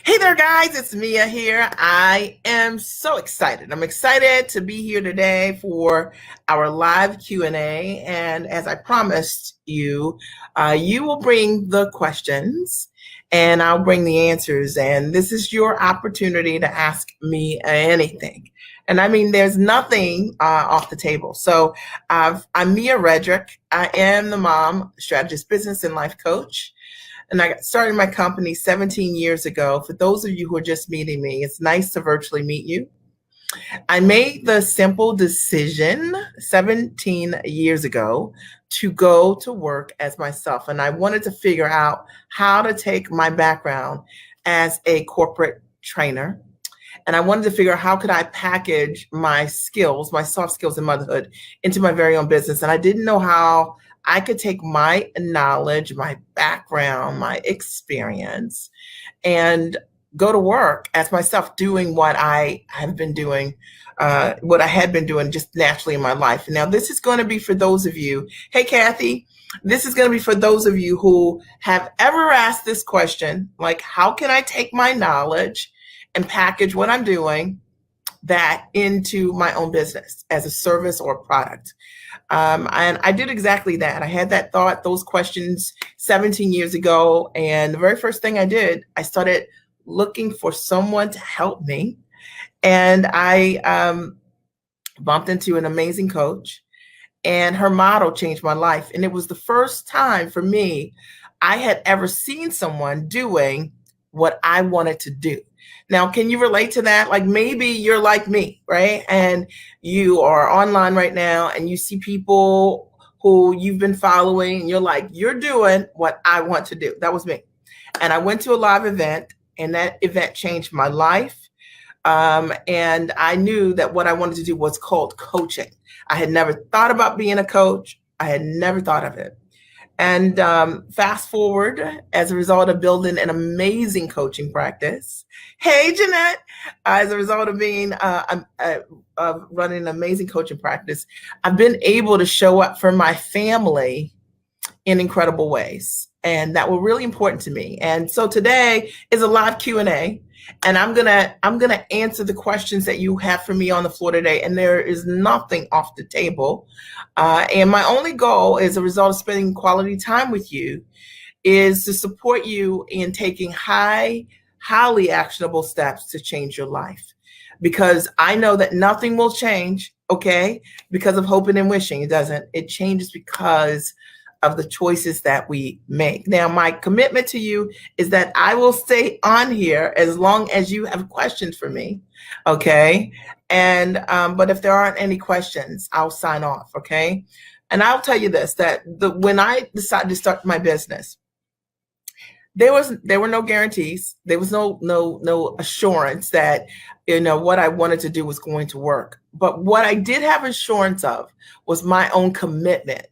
Hey there, guys. It's Mia here. I am so excited. I'm excited to be here today for our live Q&A. And as I promised you, you will bring the questions and I'll bring the answers. And this is your opportunity to ask me anything. And I mean, there's nothing off the table. So I'm Mia Redrick. I am the mom, strategist, business, and life coach. And I started my company 17 years ago. For those of you who are just meeting me, it's nice to virtually meet you. I made the simple decision 17 years ago to go to work as myself. And I wanted to figure out how to take my background as a corporate trainer. And I wanted to figure out how could I package my skills, my soft skills in motherhood into my very own business. And I didn't know how I could take my knowledge, my background, my experience, and go to work as myself doing what I have been doing, what I had been doing just naturally in my life. And now this is going to be for those of you, hey, Kathy, this is going to be for those of you who have ever asked this question, like, how can I take my knowledge and package what I'm doing that into my own business as a service or a product? And I did exactly that. I had that thought, those questions 17 years ago. And the very first thing I did, I started looking for someone to help me. And I bumped into an amazing coach, and her model changed my life. And it was the first time for me I had ever seen someone doing what I wanted to do. Now, can you relate to that? Like maybe you're like me, right? And you are online right now and you see people who you've been following and you're like, you're doing what I want to do. That was me. And I went to a live event and that event changed my life. And I knew that what I wanted to do was called coaching. I had never thought about being a coach. I had never thought of it. And fast forward, as a result of building an amazing coaching practice. Hey, Jeanette, as a result of being running an amazing coaching practice, I've been able to show up for my family in incredible ways. And that were really important to me. And so today is a live Q&A. And I'm gonna answer the questions that you have for me on the floor today. And there is nothing off the table. And my only goal, as a result of spending quality time with you, is to support you in taking highly actionable steps to change your life. Because I know that nothing will change, okay, because of hoping and wishing. It doesn't. It changes because of the choices that we make. Now, my commitment to you is that I will stay on here as long as you have questions for me, okay? And but if there aren't any questions, I'll sign off, okay? And I'll tell you this, that when I decided to start my business, there were no guarantees. There was no assurance that what I wanted to do was going to work. But what I did have assurance of was my own commitment.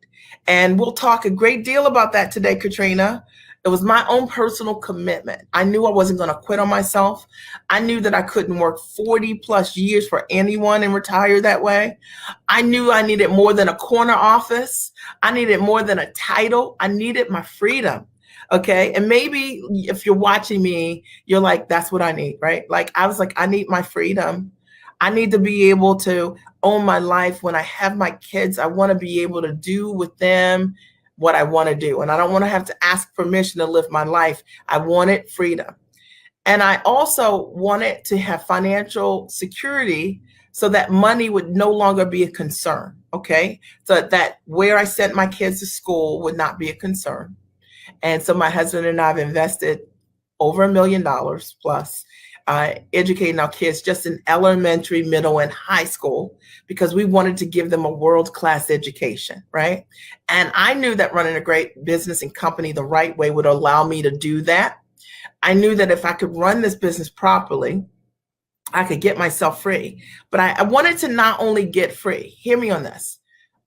And we'll talk a great deal about that today, Katrina. It was my own personal commitment. I knew I wasn't going to quit on myself. I knew that I couldn't work 40 plus years for anyone and retire that way. I knew I needed more than a corner office. I needed more than a title. I needed my freedom. Okay. And maybe if you're watching me, you're like, that's what I need, right? Like, I was like, I need my freedom. I need to be able to own my life. When I have my kids, I want to be able to do with them what I want to do. And I don't want to have to ask permission to live my life. I wanted freedom. And I also wanted to have financial security so that money would no longer be a concern. Okay. So that where I sent my kids to school would not be a concern. And so my husband and I have invested over $1 million plus educating our kids just in elementary, middle, and high school, because we wanted to give them a world-class education, right? And I knew that running a great business and company the right way would allow me to do that. I knew that if I could run this business properly, I could get myself free. But I wanted to not only get free, hear me on this,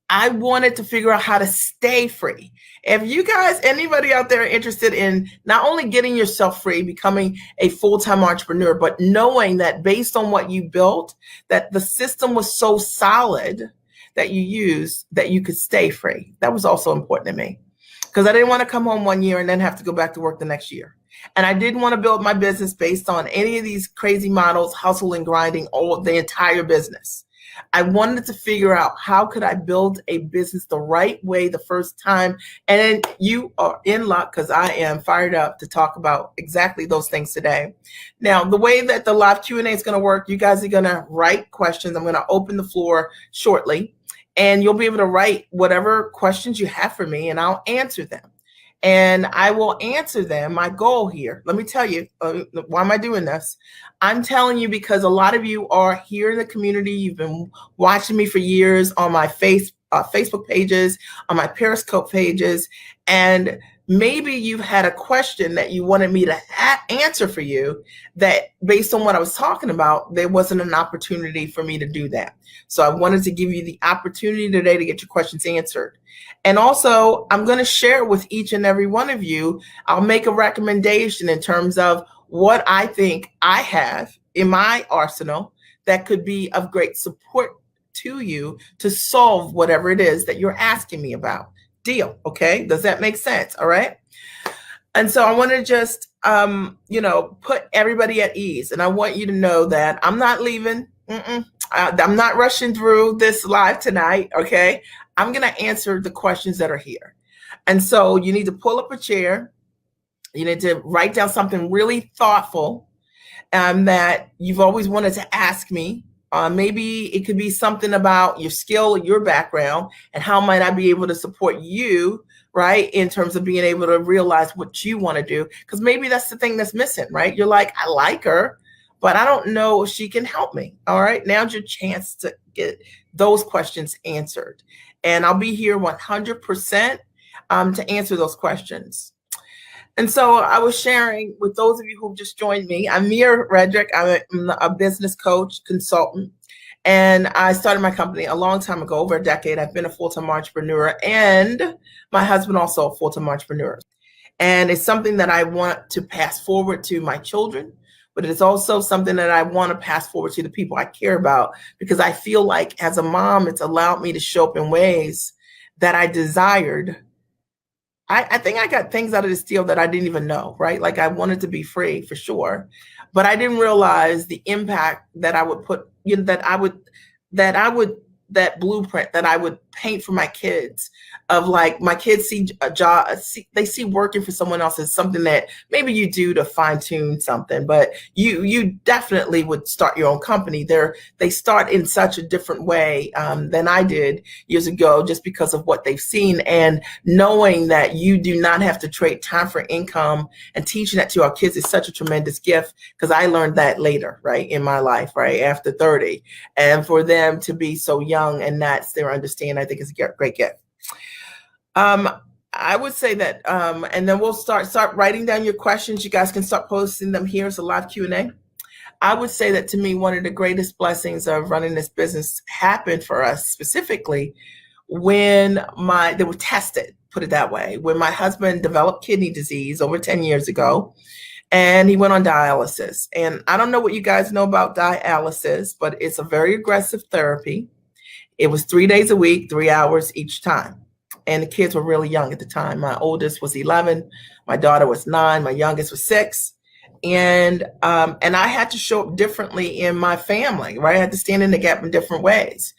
I wanted to figure out how to stay free. If you guys, anybody out there interested in not only getting yourself free, becoming a full-time entrepreneur, but knowing that based on what you built, that the system was so solid that you used, that you could stay free. That was also important to me, because I didn't want to come home one year and then have to go back to work the next year. And I didn't want to build my business based on any of these crazy models, hustle and grinding, all the entire business. I wanted to figure out how could I build a business the right way the first time. And you are in luck because I am fired up to talk about exactly those things today. Now, the way that the live Q&A is going to work, you guys are going to write questions. I'm going to open the floor shortly, and you'll be able to write whatever questions you have for me, and I'll answer them. And I will answer them. My goal here, let me tell you, why am I doing this? I'm telling you because a lot of you are here in the community. You've been watching me for years on my Facebook pages, on my Periscope pages, and maybe you've had a question that you wanted me to answer for you that based on what I was talking about, there wasn't an opportunity for me to do that. So I wanted to give you the opportunity today to get your questions answered. And also, I'm going to share with each and every one of you. I'll make a recommendation in terms of what I think I have in my arsenal that could be of great support to you to solve whatever it is that you're asking me about. Deal. Okay. Does that make sense? All right. And so I want to just, put everybody at ease. And I want you to know that I'm not leaving. I'm not rushing through this live tonight. Okay. I'm going to answer the questions that are here. And so you need to pull up a chair. You need to write down something really thoughtful that you've always wanted to ask me. Maybe it could be something about your skill, your background, and how might I be able to support you, right? In terms of being able to realize what you want to do. Because maybe that's the thing that's missing, right? You're like, I like her, but I don't know if she can help me. All right. Now's your chance to get those questions answered. And I'll be here 100% to answer those questions. And so I was sharing with those of you who just joined me. I'm Mia Redrick. I'm a business coach, consultant, and I started my company a long time ago, over a decade. I've been a full-time entrepreneur, and my husband also a full-time entrepreneur. And it's something that I want to pass forward to my children, but it's also something that I want to pass forward to the people I care about, because I feel like as a mom, it's allowed me to show up in ways that I desired. I think I got things out of this deal that I didn't even know, right? Like I wanted to be free for sure, but I didn't realize the impact that I would put, that blueprint that I would paint for my kids of like my kids see a job, they see working for someone else as something that maybe you do to fine tune something, but you definitely would start your own company. They start in such a different way than I did years ago, just because of what they've seen, and knowing that you do not have to trade time for income, and teaching that to our kids is such a tremendous gift, because I learned that later, right, in my life, right after 30, and for them to be so young and that's their understanding, I think is a great gift. I would say that, and then we'll start writing down your questions. You guys can start posting them here. It's a live Q&A. I would say that to me, one of the greatest blessings of running this business happened for us specifically when they were tested, put it that way, when my husband developed kidney disease over 10 years ago, and he went on dialysis. And I don't know what you guys know about dialysis, but it's a very aggressive therapy. It was 3 days a week, 3 hours each time. And the kids were really young at the time. My oldest was 11, my daughter was 9, my youngest was 6. And I had to show up differently in my family, right? I had to stand in the gap in different ways.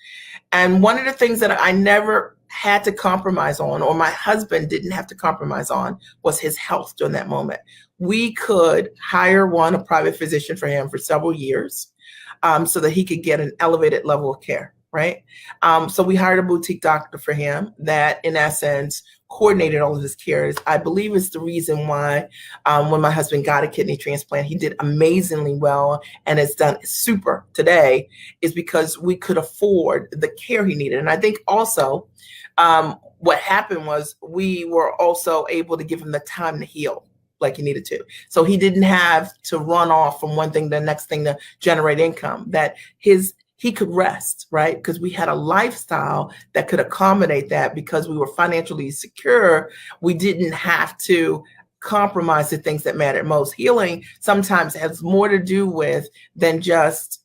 And one of the things that I never had to compromise on, or my husband didn't have to compromise on, was his health during that moment. We could hire a private physician for him for several years so that he could get an elevated level of care. Right. So we hired a boutique doctor for him that, in essence, coordinated all of his cares. I believe it's the reason why when my husband got a kidney transplant, he did amazingly well and it's done super today, is because we could afford the care he needed. And I think also what happened was we were also able to give him the time to heal like he needed to. So he didn't have to run off from one thing to the next thing to generate income, that he could rest, right? Because we had a lifestyle that could accommodate that, because we were financially secure. We didn't have to compromise the things that mattered most. Healing sometimes has more to do with than just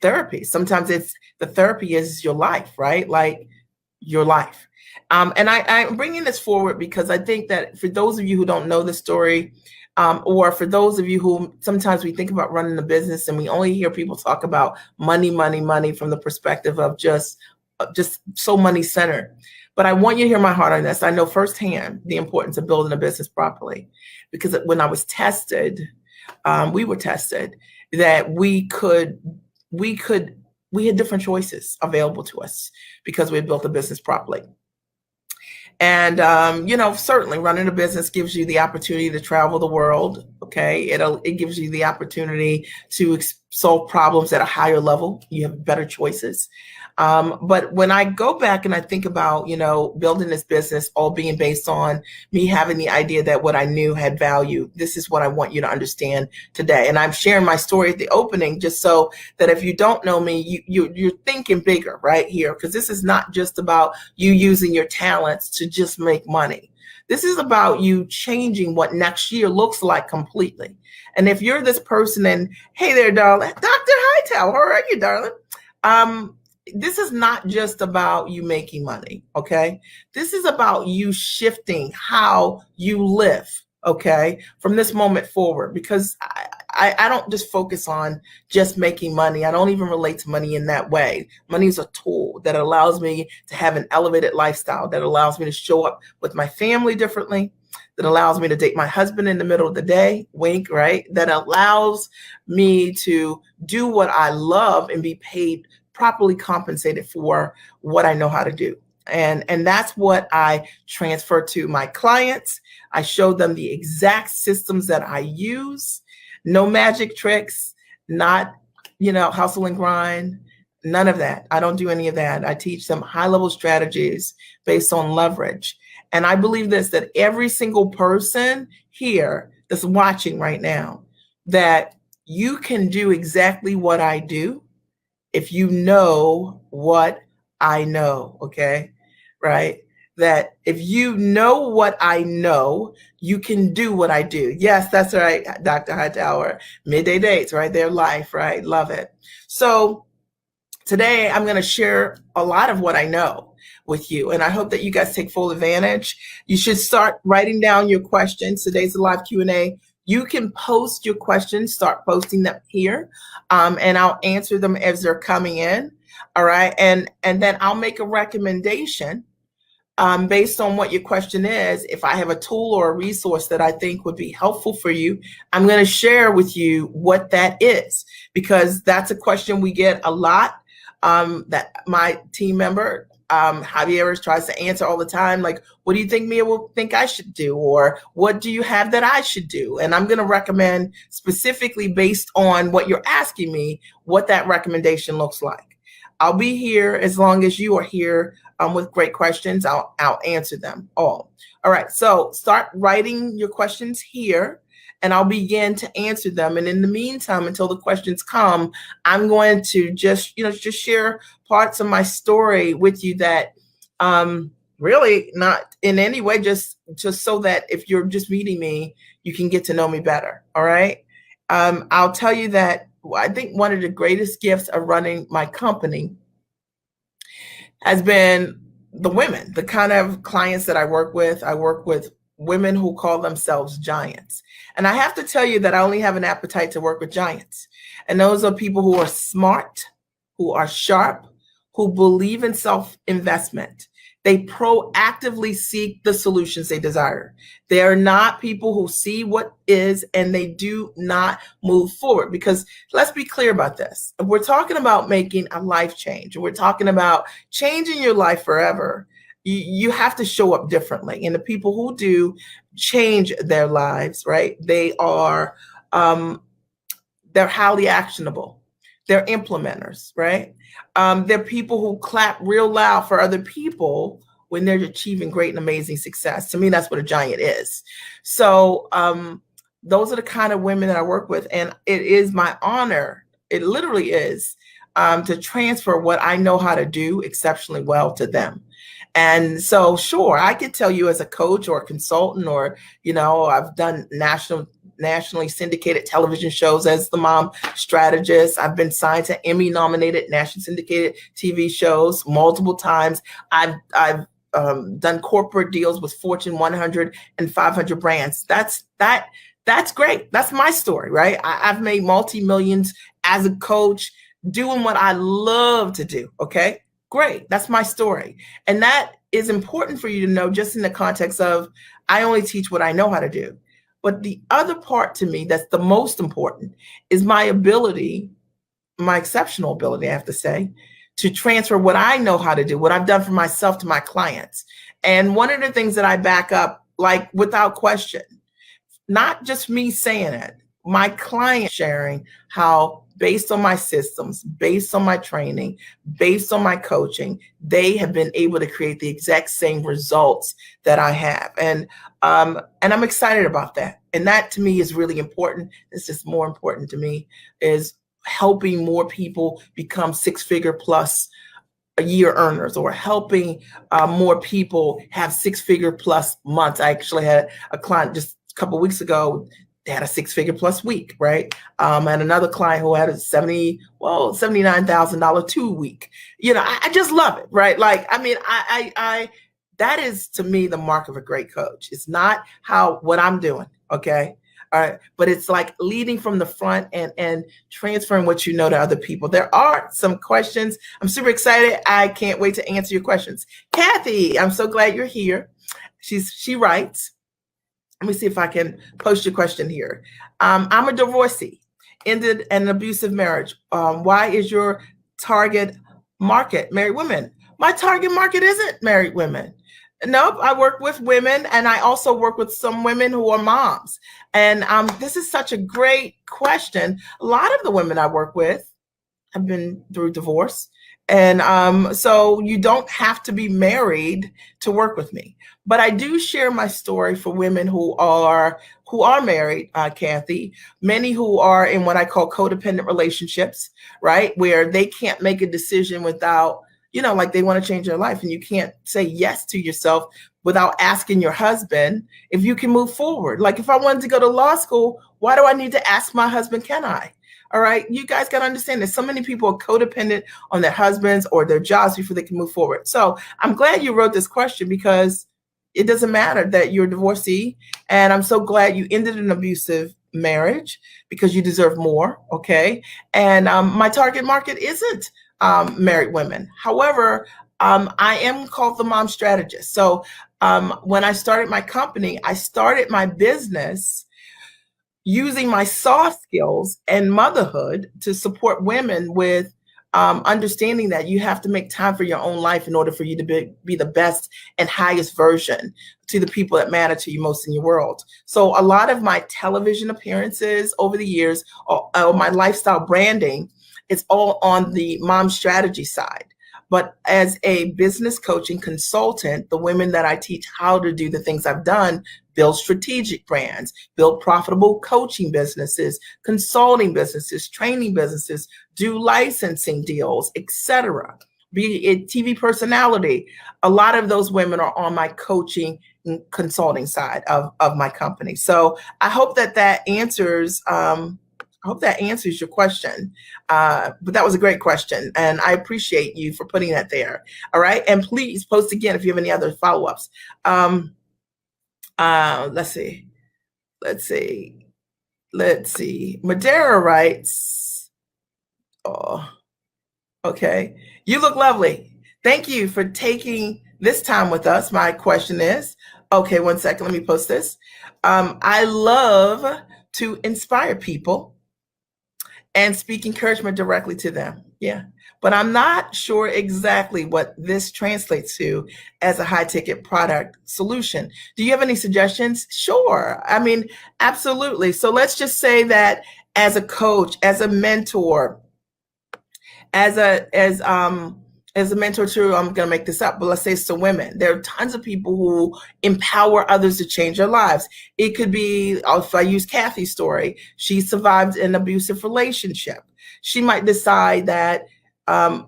therapy. Sometimes the therapy is your life, right? Like your life. And I'm bringing this forward because I think that for those of you who don't know the story, Or for those of you who sometimes we think about running a business and we only hear people talk about money, money, money from the perspective of just so money centered. But I want you to hear my heart on this. I know firsthand the importance of building a business properly, because when I was tested, we were tested that we had different choices available to us because we had built a business properly. And, certainly running a business gives you the opportunity to travel the world. Okay. It gives you the opportunity to solve problems at a higher level. You have better choices. But when I go back and I think about, building this business, all being based on me having the idea that what I knew had value, this is what I want you to understand today. And I'm sharing my story at the opening just so that if you don't know me, you're thinking bigger right here, because this is not just about you using your talents to just make money. This is about you changing what next year looks like completely. And if you're this person and, hey there, darling, Dr. Hightower, how are you, darling? This is not just about you making money, okay? This is about you shifting how you live, okay, from this moment forward, because I don't just focus on just making money. I don't even relate to money in that way. Money is a tool that allows me to have an elevated lifestyle, that allows me to show up with my family differently, that allows me to date my husband in the middle of the day, wink, right? That allows me to do what I love and be paid properly compensated for what I know how to do. And that's what I transfer to my clients. I show them the exact systems that I use. No magic tricks, not, hustle and grind, none of that. I don't do any of that. I teach them high-level strategies based on leverage. And I believe this, that every single person here that's watching right now, that you can do exactly what I do if you know what I know, okay? Right? That if you know what I know, you can do what I do. Yes, that's right, Dr. Hightower. Midday dates, right? Their life, right? Love it. So today I'm going to share a lot of what I know with you, and I hope that you guys take full advantage. You should start writing down your questions. Today's a live Q&A. You can post your questions, start posting them here, and I'll answer them as they're coming in. All right. And then I'll make a recommendation based on what your question is. If I have a tool or a resource that I think would be helpful for you, I'm going to share with you what that is, because that's a question we get a lot, that my team member, Javier, tries to answer all the time. Like, what do you think Mia will think I should do? Or what do you have that I should do? And I'm going to recommend specifically based on what you're asking me, what that recommendation looks like. I'll be here as long as you are here with great questions. I'll answer them all. All right. So start writing your questions here, and I'll begin to answer them. And in the meantime, until the questions come, I'm going to just share parts of my story with you that really not in any way, just so that if you're just meeting me, you can get to know me better. All right. I'll tell you that I think one of the greatest gifts of running my company has been the women, the kind of clients that I work with. I work with women who call themselves giants. And I have to tell you that I only have an appetite to work with giants. And those are people who are smart, who are sharp, who believe in self-investment. They proactively seek the solutions they desire. They are not people who see what is and they do not move forward. Because let's be clear about this. If we're talking about making a life change, and we're talking about changing your life forever, you have to show up differently. And the people who do change their lives, right? They are, they're highly actionable. They're implementers, right? They're people who clap real loud for other people when they're achieving great and amazing success. To me, that's what a giant is. So those are the kind of women that I work with. And it is my honor, it literally is, to transfer what I know how to do exceptionally well to them. And so, sure, I could tell you as a coach or a consultant, or, I've done nationally syndicated television shows as the mom strategist. I've been signed to Emmy-nominated nationally syndicated TV shows multiple times. I've done corporate deals with Fortune 100 and 500 brands. That That's great. That's my story, right? I've made multi-millions as a coach, doing what I love to do. Okay, great. That's my story. And that is important for you to know, just in the context of I only teach what I know how to do. But the other part to me that's the most important is my ability, my exceptional ability, I have to say, to transfer what I know how to do, what I've done for myself to my clients. And one of the things that I back up, like without question, not just me saying it, my client sharing how, based on my systems, based on my training, based on my coaching, they have been able to create the exact same results that I have. And I'm excited about that. And that to me is really important. It's just more important to me is helping more people become six-figure plus a year earners, or helping more people have six-figure plus months. I actually had a client just a couple of weeks ago. They had a six-figure plus week, right? And another client who had a $79,000 2 week. You know, I just love it, right? Like, I mean, I that is to me the mark of a great coach. It's not what I'm doing, okay? All right, but it's like leading from the front and transferring what you know to other people. There are some questions. I'm super excited. I can't wait to answer your questions. Kathy, I'm so glad you're here. She writes, let me see if I can post your question here. I'm a divorcee, ended an abusive marriage. Why is your target market married women? My target market isn't married women. Nope, I work with women, and I also work with some women who are moms. And this is such a great question. A lot of the women I work with have been through divorce. And so you don't have to be married to work with me. But I do share my story for women who are married, Kathy, many who are in what I call codependent relationships, right? Where they can't make a decision without, you know, like they want to change their life, and you can't say yes to yourself without asking your husband if you can move forward. Like if I wanted to go to law school, why do I need to ask my husband, can I? All right, you guys got to understand that so many people are codependent on their husbands or their jobs before they can move forward. So I'm glad you wrote this question, because it doesn't matter that you're a divorcee. And I'm so glad you ended an abusive marriage, because you deserve more, okay? And my target market isn't married women. However, I am called the mom strategist. So when I started my company, I started my business using my soft skills and motherhood to support women with understanding that you have to make time for your own life in order for you to be the best and highest version to the people that matter to you most in your world. So a lot of my television appearances over the years, or my lifestyle branding, it's all on the mom strategy side. But as a business coaching consultant, the women that I teach how to do the things I've done, build strategic brands, build profitable coaching businesses, consulting businesses, training businesses, do licensing deals, etc. Be it TV personality. A lot of those women are on my coaching and consulting side of my company. So I hope that answers your question. But that was a great question, and I appreciate you for putting that there. All right, and please post again if you have any other follow-ups. Let's see. Madera writes, oh, okay. You look lovely. Thank you for taking this time with us. My question is, okay, one second, let me post this. I love to inspire people and speak encouragement directly to them. Yeah. But I'm not sure exactly what this translates to as a high ticket product solution. Do you have any suggestions? Sure. I mean, absolutely. So let's just say that as a coach, as a mentor, as a mentor to, I'm going to make this up, but let's say it's to women. There are tons of people who empower others to change their lives. It could be, if I use Kathy's story, she survived an abusive relationship. She might decide that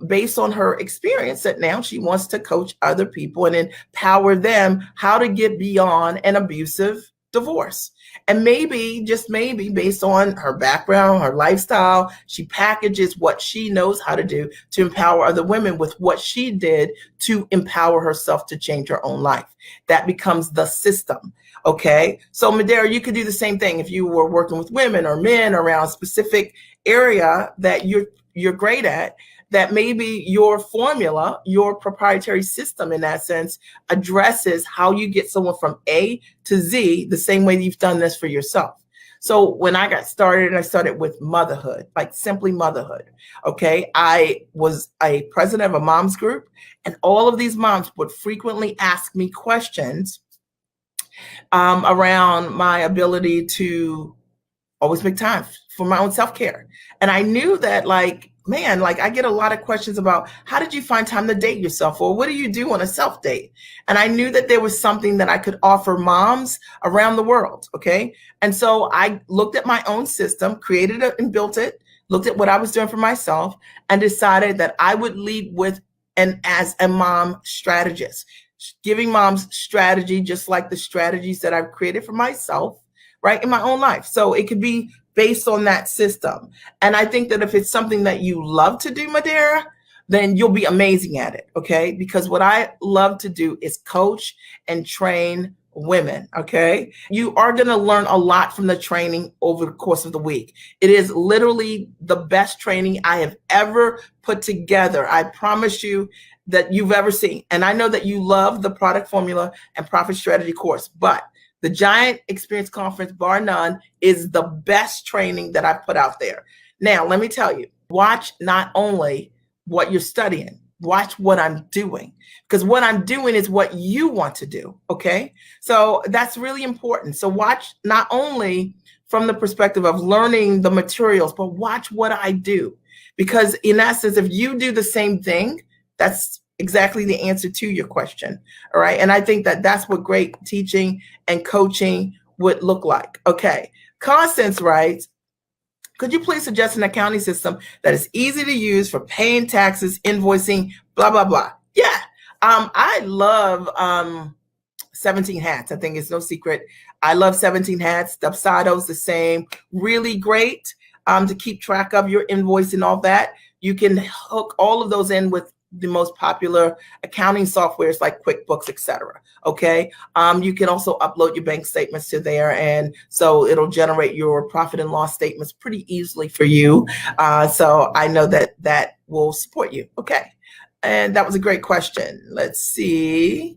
based on her experience, that now she wants to coach other people and empower them how to get beyond an abusive divorce. And maybe, just maybe, based on her background, her lifestyle, she packages what she knows how to do to empower other women with what she did to empower herself to change her own life. That becomes the system. Okay. So Madera, you could do the same thing if you were working with women or men around a specific area that you're great at, that maybe your formula, your proprietary system in that sense, addresses how you get someone from A to Z the same way you've done this for yourself. So when I got started, I started with motherhood, like simply motherhood. Okay. I was a president of a mom's group, and all of these moms would frequently ask me questions around my ability to always make time for my own self-care. And I knew that, like, man, like I get a lot of questions about how did you find time to date yourself, or what do you do on a self date? And I knew that there was something that I could offer moms around the world. Okay. And so I looked at my own system, created it and built it, looked at what I was doing for myself, and decided that I would lead with as a mom strategist, giving moms strategy, just like the strategies that I've created for myself, right, in my own life. So it could be based on that system. And I think that if it's something that you love to do, Madera, then you'll be amazing at it. Okay. Because what I love to do is coach and train women. Okay. You are going to learn a lot from the training over the course of the week. It is literally the best training I have ever put together. I promise you, that you've ever seen. And I know that you love the Product Formula and Profit Strategy course, but the Giant Experience Conference, bar none, is the best training that I've put out there. Now, let me tell you, watch not only what you're studying, watch what I'm doing, because what I'm doing is what you want to do. Okay. So that's really important. So watch not only from the perspective of learning the materials, but watch what I do, because in essence, if you do the same thing, that's exactly the answer to your question. All right. And I think that that's what great teaching and coaching would look like. Okay. Constance writes, could you please suggest an accounting system that is easy to use for paying taxes, invoicing, blah, blah, blah? Yeah. I love 17 Hats. I think it's no secret. I love 17 Hats. Dubsado's the same. Really great to keep track of your invoice and all that. You can hook all of those in with the most popular accounting softwares like QuickBooks, etc. Okay. You can also upload your bank statements to there. And so it'll generate your profit and loss statements pretty easily for you. So I know that that will support you. Okay. And that was a great question. Let's see.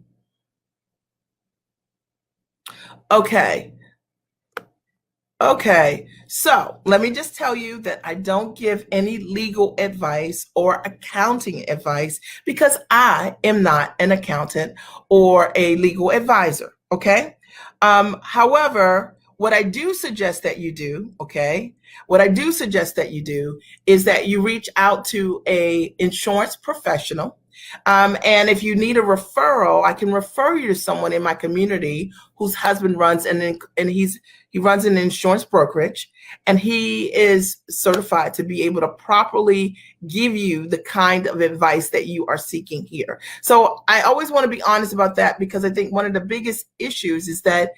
Okay. Okay, so let me just tell you that I don't give any legal advice or accounting advice, because I am not an accountant or a legal advisor. Okay. However, what I do suggest that you do, okay, what I do suggest that you do is that you reach out to a insurance professional. And if you need a referral, I can refer you to someone in my community whose husband runs he runs an insurance brokerage, and he is certified to be able to properly give you the kind of advice that you are seeking here. So I always want to be honest about that, because I think one of the biggest issues is that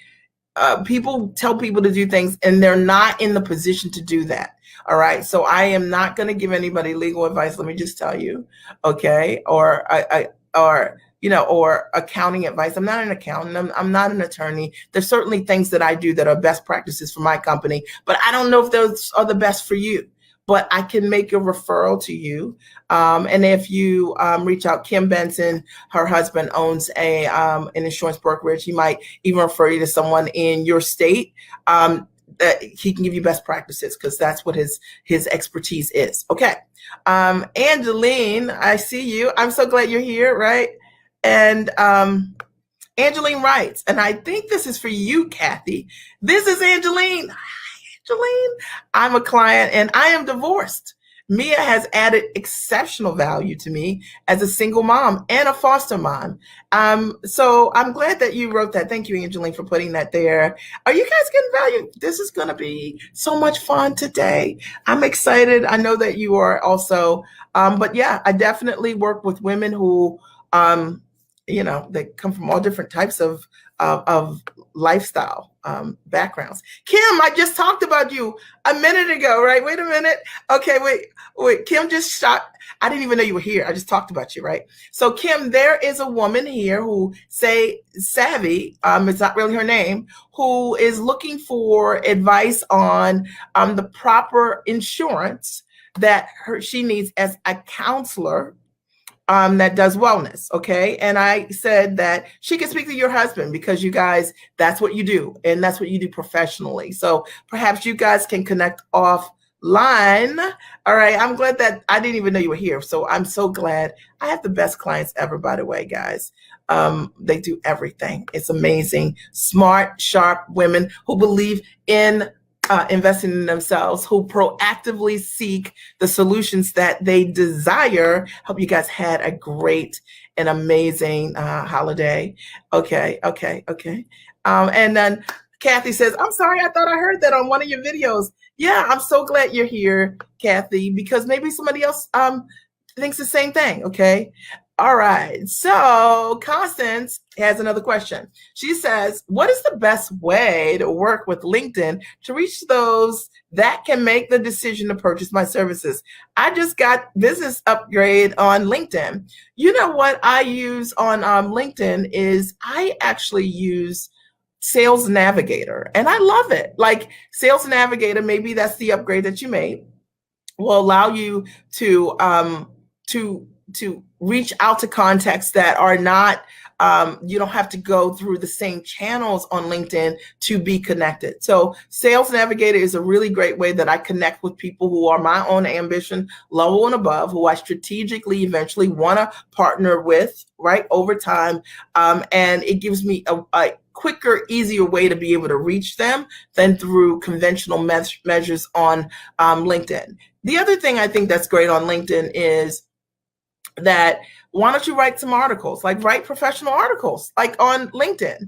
people tell people to do things and they're not in the position to do that. All right. So I am not going to give anybody legal advice. Let me just tell you. Okay. Or accounting advice. I'm not an accountant. I'm not an attorney. There's certainly things that I do that are best practices for my company, but I don't know if those are the best for you. But I can make a referral to you. And if you reach out, Kim Benson, her husband owns an insurance brokerage. He might even refer you to someone in your state that he can give you best practices, because that's what his expertise is. Okay. Angeline, I see you. I'm so glad you're here, right? And Angeline writes, and I think this is for you, Kathy. This is Angeline. Angeline, I'm a client and I am divorced. Mia has added exceptional value to me as a single mom and a foster mom. So I'm glad that you wrote that. Thank you, Angeline, for putting that there. Are you guys getting value? This is going to be so much fun today. I'm excited. I know that you are also. But yeah, I definitely work with women who they come from all different types of lifestyle backgrounds. Kim, I just talked about you a minute ago, right? Wait a minute. Okay, wait. Kim just shot. I didn't even know you were here. I just talked about you, right? So Kim, there is a woman here who Savvy, it's not really her name, who is looking for advice on the proper insurance that she needs as a counselor that does wellness. Okay. And I said that she can speak to your husband because you guys, that's what you do. And that's what you do professionally. So perhaps you guys can connect offline. All right. I'm glad that I didn't even know you were here. So I'm so glad. I have the best clients ever, by the way, guys. They do everything. It's amazing. Smart, sharp women who believe in investing in themselves, who proactively seek the solutions that they desire. Hope you guys had a great and amazing holiday. Okay. And then Kathy says, I'm sorry, I thought I heard that on one of your videos. Yeah, I'm so glad you're here, Kathy, because maybe somebody else thinks the same thing. Okay. All right. So Constance has another question. She says, what is the best way to work with LinkedIn to reach those that can make the decision to purchase my services? I just got business upgrade on LinkedIn. You know what I use on LinkedIn is I actually use Sales Navigator, and I love it. Like Sales Navigator, maybe that's the upgrade that you made, will allow you to reach out to contacts that are not, you don't have to go through the same channels on LinkedIn to be connected. So Sales Navigator is a really great way that I connect with people who are my own ambition level and above, who I strategically eventually want to partner with, right, over time. And it gives me a quicker, easier way to be able to reach them than through conventional measures on LinkedIn. The other thing I think that's great on LinkedIn is that why don't you write some articles, like write professional articles, like on LinkedIn,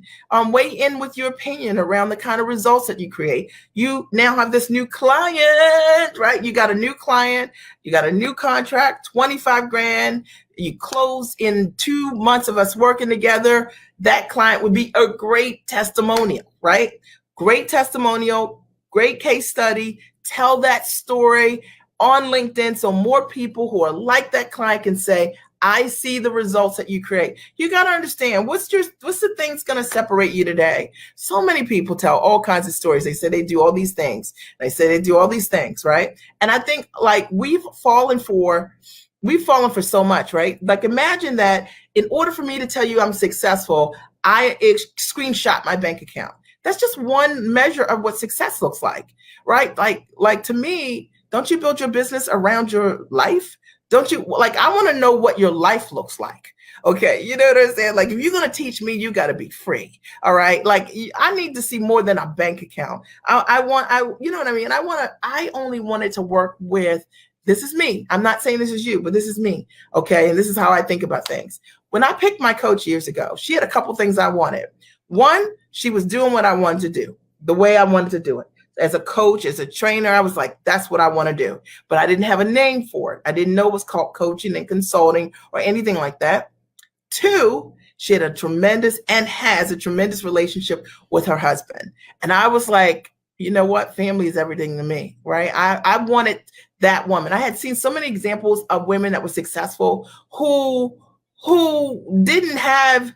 weigh in with your opinion around the kind of results that you create. You now have this new client, right? You got a new client, you got a new contract, 25 grand, you close in 2 months of us working together. That client would be a great testimonial, right? Great testimonial, great case study, tell that story on LinkedIn so more people who are like that client can say, I see the results that you create. You got to understand what's the things going to separate you today. So many people tell all kinds of stories. They say they do all these things. They say they do all these things, right? And I think like we've fallen for so much, right? Like imagine that in order for me to tell you I'm successful, I screenshot my bank account. That's just one measure of what success looks like, right? Like to me, don't you build your business around your life? Don't you, like, I want to know what your life looks like. Okay. You know what I'm saying? Like, if you're going to teach me, you got to be free. All right. Like, I need to see more than a bank account. You know what I mean? I only wanted to work with, this is me. I'm not saying this is you, but this is me. Okay. And this is how I think about things. When I picked my coach years ago, she had a couple things I wanted. One, she was doing what I wanted to do, the way I wanted to do it. As a coach, as a trainer, I was like, that's what I want to do. But I didn't have a name for it. I didn't know it was called coaching and consulting or anything like that. Two, she had has a tremendous relationship with her husband. And I was like, you know what? Family is everything to me, right? I wanted that woman. I had seen so many examples of women that were successful who didn't have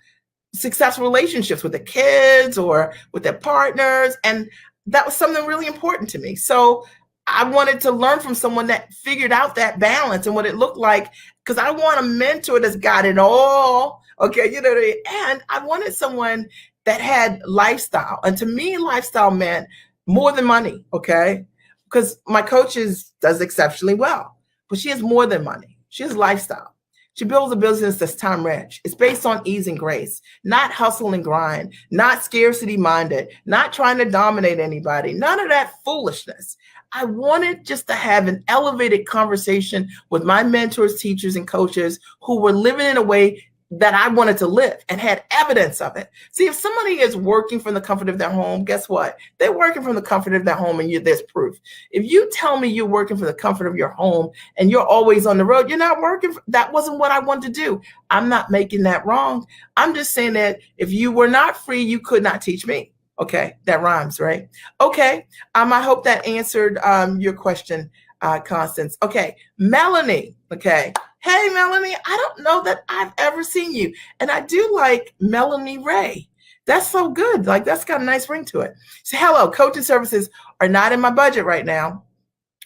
successful relationships with their kids or with their partners. And that was something really important to me. So I wanted to learn from someone that figured out that balance and what it looked like, because I want a mentor that's got it all. Okay. You know, and I wanted someone that had lifestyle. And to me, lifestyle meant more than money. Okay. Because my coach does exceptionally well, but she has more than money. She has lifestyle. She builds a business that's time rich. It's based on ease and grace, not hustle and grind, not scarcity minded, not trying to dominate anybody, none of that foolishness. I wanted just to have an elevated conversation with my mentors, teachers, and coaches who were living in a way that I wanted to live and had evidence of it. See, if somebody is working from the comfort of their home, guess what? They're working from the comfort of their home, and there's proof. If you tell me you're working from the comfort of your home and you're always on the road, you're not working. That wasn't what I wanted to do. I'm not making that wrong. I'm just saying that if you were not free, you could not teach me. Okay, that rhymes, right? Okay, I hope that answered your question, Constance. Okay, Melanie. Okay. Hey, Melanie, I don't know that I've ever seen you. And I do like Melanie Ray. That's so good. Like, that's got a nice ring to it. So, hello, coaching services are not in my budget right now.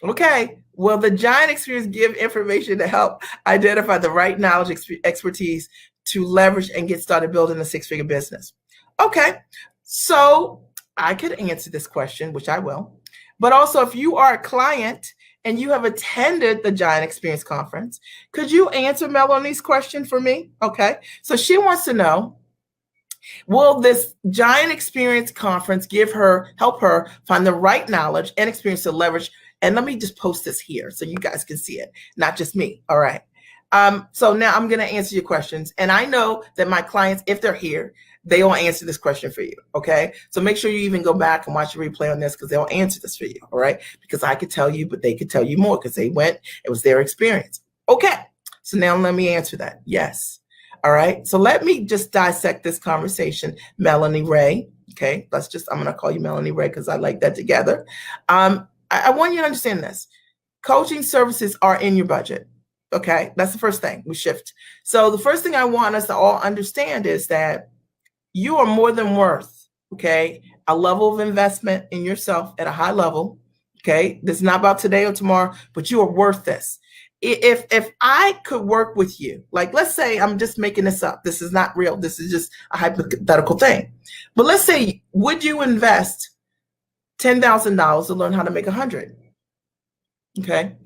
Okay. Will the Giant Experience give information to help identify the right knowledge, expertise to leverage and get started building a six-figure business? Okay. So I could answer this question, which I will. But also, if you are a client and you have attended the Giant Experience Conference, could you answer Melanie's question for me? Okay. So she wants to know, will this Giant Experience Conference help her find the right knowledge and experience to leverage? And let me just post this here so you guys can see it, not just me. All right. So now I'm going to answer your questions. And I know that my clients, if they're here, they will answer this question for you. Okay. So make sure you even go back and watch the replay on this, because they'll answer this for you. All right. Because I could tell you, but they could tell you more because they went, it was their experience. Okay. So now let me answer that. Yes. All right. So let me just dissect this conversation. Melanie Ray. Okay. I'm going to call you Melanie Ray because I like that together. I want you to understand this. Coaching services are in your budget. Okay. That's the first thing we shift. So the first thing I want us to all understand is that you are more than worth, okay, a level of investment in yourself at a high level, okay? This is not about today or tomorrow, but you are worth this. If I could work with you, like, let's say, I'm just making this up. This is not real. This is just a hypothetical thing. But let's say, would you invest $10,000 to learn how to make 100? Okay.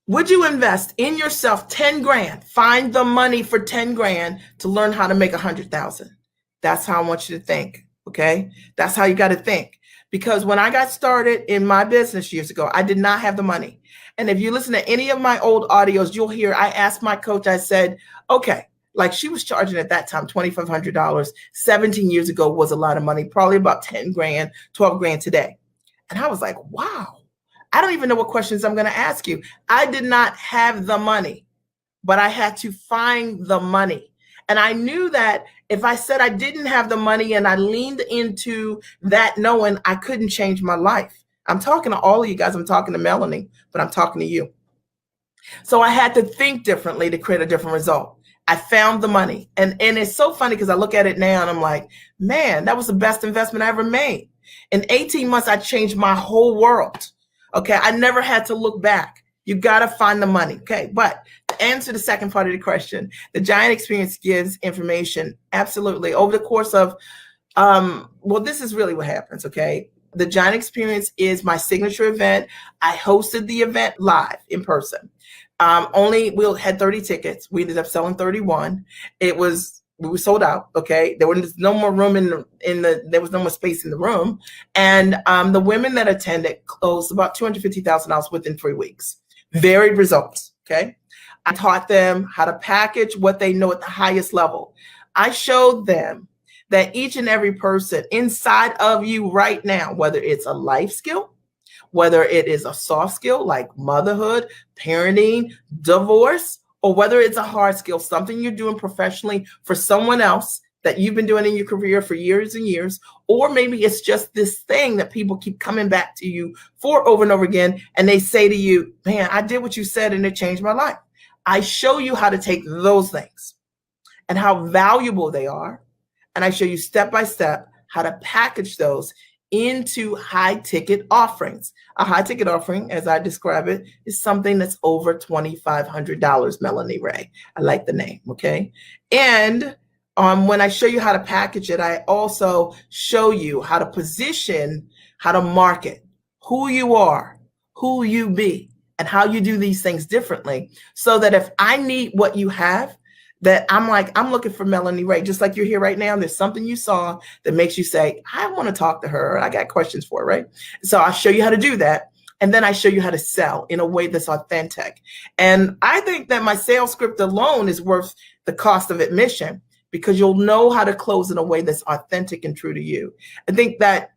Would you invest in yourself 10 grand, find the money for 10 grand to learn how to make 100,000? That's how I want you to think, okay? That's how you got to think. Because when I got started in my business years ago, I did not have the money. And if you listen to any of my old audios, you'll hear I asked my coach, I said, okay, like, she was charging at that time $2,500. 17 years ago was a lot of money, probably about 10 grand, 12 grand today. And I was like, wow, I don't even know what questions I'm going to ask you. I did not have the money, but I had to find the money. And I knew that if I said I didn't have the money and I leaned into that knowing, I couldn't change my life. I'm talking to all of you guys. I'm talking to Melanie, but I'm talking to you. So I had to think differently to create a different result. I found the money. And it's so funny because I look at it now and I'm like, man, that was the best investment I ever made. In 18 months, I changed my whole world. Okay. I never had to look back. You got to find the money. Okay. But to answer the second part of the question, the Giant Experience gives information. Absolutely. Over the course of, well, this is really what happens. Okay. The Giant Experience is my signature event. I hosted the event live in person. We had 30 tickets. We ended up selling 31. We were sold out. Okay. There was no more room there was no more space in the room. And the women that attended closed about $250,000 within 3 weeks. Varied results. Okay. I taught them how to package what they know at the highest level. I showed them that each and every person inside of you right now, whether it's a life skill, whether it is a soft skill like motherhood, parenting, divorce, or whether it's a hard skill, something you're doing professionally for someone else that you've been doing in your career for years and years, or maybe it's just this thing that people keep coming back to you for over and over again. And they say to you, man, I did what you said and it changed my life. I show you how to take those things and how valuable they are. And I show you step by step how to package those into high ticket offerings. A high ticket offering, as I describe it, is something that's over $2,500, Melanie Ray. I like the name, okay? And when I show you how to package it, I also show you how to position, how to market, who you are, who you be, and how you do these things differently, so that if I need what you have, that I'm looking for Melanie Ray, just like you're here right now. There's something you saw that makes you say, I want to talk to her. I got questions for her, right? So I'll show you how to do that. And then I show you how to sell in a way that's authentic. And I think that my sales script alone is worth the cost of admission, because you'll know how to close in a way that's authentic and true to you. I think that,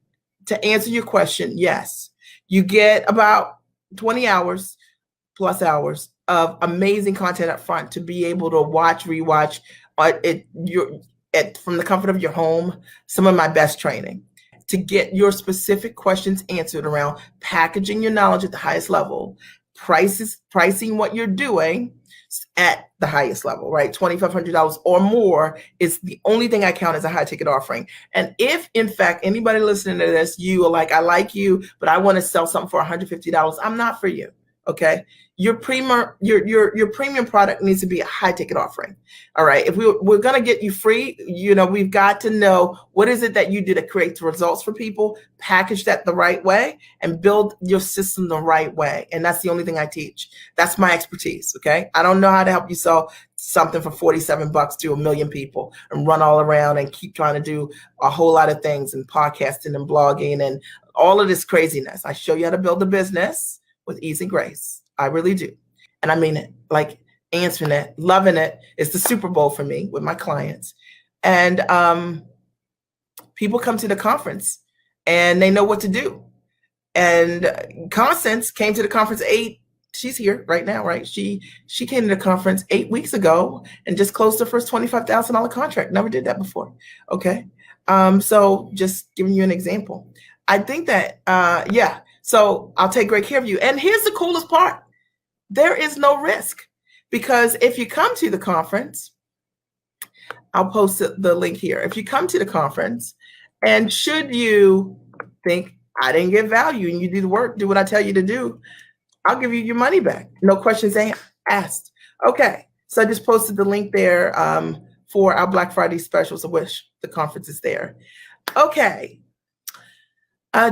to answer your question, yes, you get about 20 hours plus hours of amazing content up front to be able to watch, rewatch from the comfort of your home, some of my best training to get your specific questions answered around packaging your knowledge at the highest level, pricing what you're doing at the highest level, right? $2,500 or more is the only thing I count as a high ticket offering. And if in fact anybody listening to this, you are like, I like you, but I want to sell something for $150, I'm not for you. Okay. Your premium product needs to be a high ticket offering. All right. If we're going to get you free, we've got to know what is it that you do to create the results for people, package that the right way, and build your system the right way. And that's the only thing I teach. That's my expertise. Okay. I don't know how to help you sell something for $47 to 1 million people and run all around and keep trying to do a whole lot of things and podcasting and blogging and all of this craziness. I show you how to build a business with ease and grace. I really do. And I mean it, like answering it, loving it. It's the Super Bowl for me with my clients. And people come to the conference and they know what to do. And Constance came to the conference she's here right now, right? She came to the conference 8 weeks ago and just closed her first $25,000 contract. Never did that before. Okay. So just giving you an example. I think that, yeah. So I'll take great care of you. And here's the coolest part. There is no risk, because if you come to the conference, I'll post the link here. If you come to the conference and should you think I didn't get value and you do the work, do what I tell you to do, I'll give you your money back. No questions asked. Okay. So I just posted the link there for our Black Friday specials. I wish the conference is there. Okay.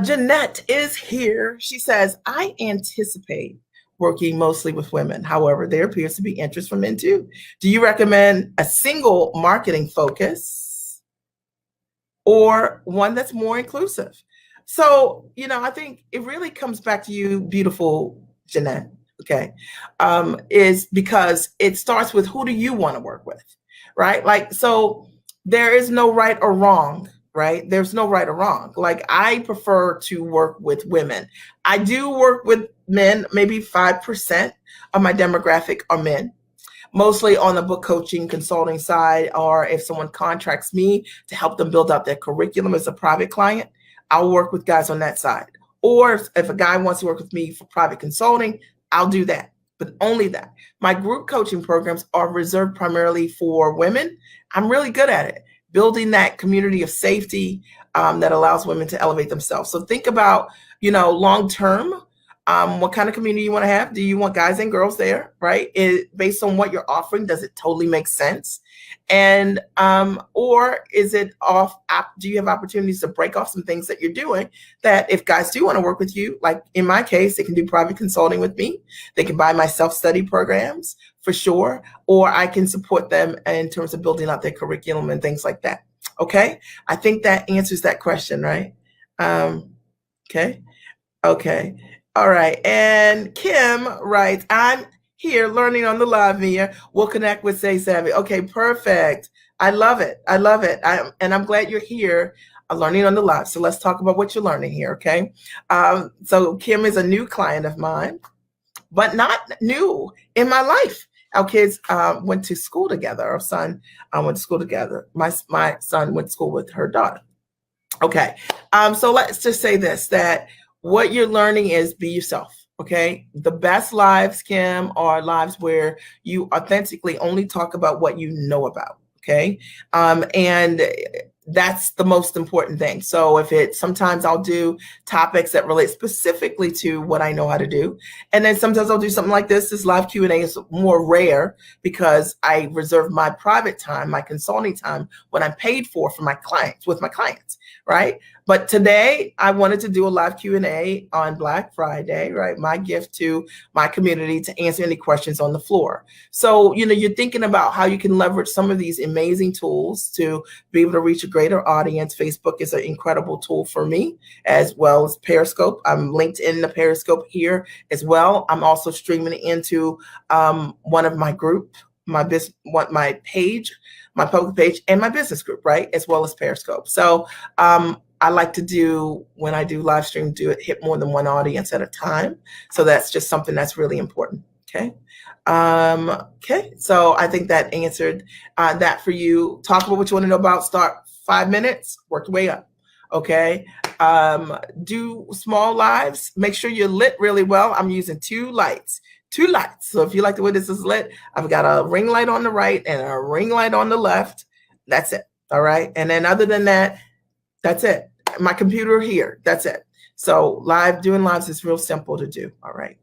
Jeanette is here. She says, I anticipate working mostly with women. However, there appears to be interest from men too. Do you recommend a single marketing focus or one that's more inclusive? So, I think it really comes back to you, beautiful Jeanette, okay, is because it starts with who do you want to work with, right? Like, so there is no right or wrong. Right? There's no right or wrong. Like, I prefer to work with women. I do work with men. Maybe 5% of my demographic are men, mostly on the book coaching consulting side, or if someone contracts me to help them build out their curriculum as a private client, I'll work with guys on that side. Or if a guy wants to work with me for private consulting, I'll do that, but only that. My group coaching programs are reserved primarily for women. I'm really good at it. Building that community of safety that allows women to elevate themselves. So think about, long term, what kind of community you want to have. Do you want guys and girls there, right? Based on what you're offering, does it totally make sense? And or is it off? Do you have opportunities to break off some things that you're doing that if guys do want to work with you, like in my case, they can do private consulting with me. They can buy my self-study programs for sure, or I can support them in terms of building out their curriculum and things like that. Okay. I think that answers that question, right? Okay. Okay. All right. And Kim writes, I'm here learning on the live, Mia. We'll connect with Say Savvy. Okay, perfect. I love it. I love it. I'm glad you're here learning on the live. So let's talk about what you're learning here, okay? So Kim is a new client of mine, but not new in my life. Our kids went to school together. Our son went to school together. My son went to school with her daughter. Okay, so let's just say this, that what you're learning is be yourself. Okay. The best lives, Kim, are lives where you authentically only talk about what you know about. Okay. And that's the most important thing. So sometimes I'll do topics that relate specifically to what I know how to do. And then sometimes I'll do something like this. This live Q&A is more rare because I reserve my private time, my consulting time, what I'm paid for my clients, with my clients, right? But today I wanted to do a live Q&A on Black Friday, right? My gift to my community to answer any questions on the floor. So, you're thinking about how you can leverage some of these amazing tools to be able to reach a greater audience. Facebook is an incredible tool for me, as well as Periscope. I'm linked in the Periscope here as well. I'm also streaming into one of my group, my page, my public page, and my business group, right? As well as Periscope. So I like to do, when I do live stream, hit more than one audience at a time. So that's just something that's really important. Okay. Okay. So I think that answered that for you. Talk about what you want to know about. Start 5 minutes, work your way up. Okay. Do small lives. Make sure you're lit really well. I'm using two lights. So if you like the way this is lit, I've got a ring light on the right and a ring light on the left. That's it. All right. And then other than that, that's it. My computer here. That's it. So doing lives is real simple to do. All right.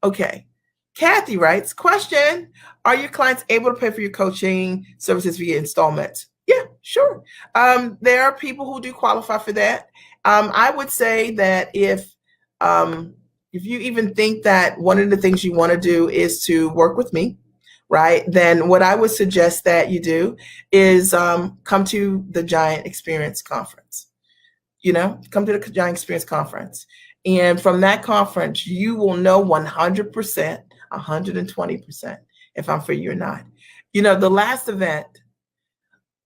Okay. Kathy writes, question, are your clients able to pay for your coaching services via installments? Yeah, sure. There are people who do qualify for that. I would say that if you even think that one of the things you want to do is to work with me, right, then what I would suggest that you do is come to the Giant Experience Conference. Come to the Giant Experience Conference. And from that conference, you will know 100%, 120% if I'm for you or not. The last event,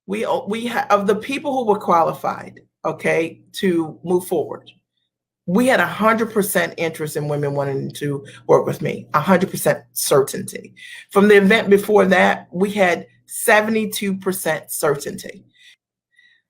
we of the people who were qualified, okay, to move forward, we had 100% interest in women wanting to work with me, 100% certainty. From the event before that, we had 72% certainty.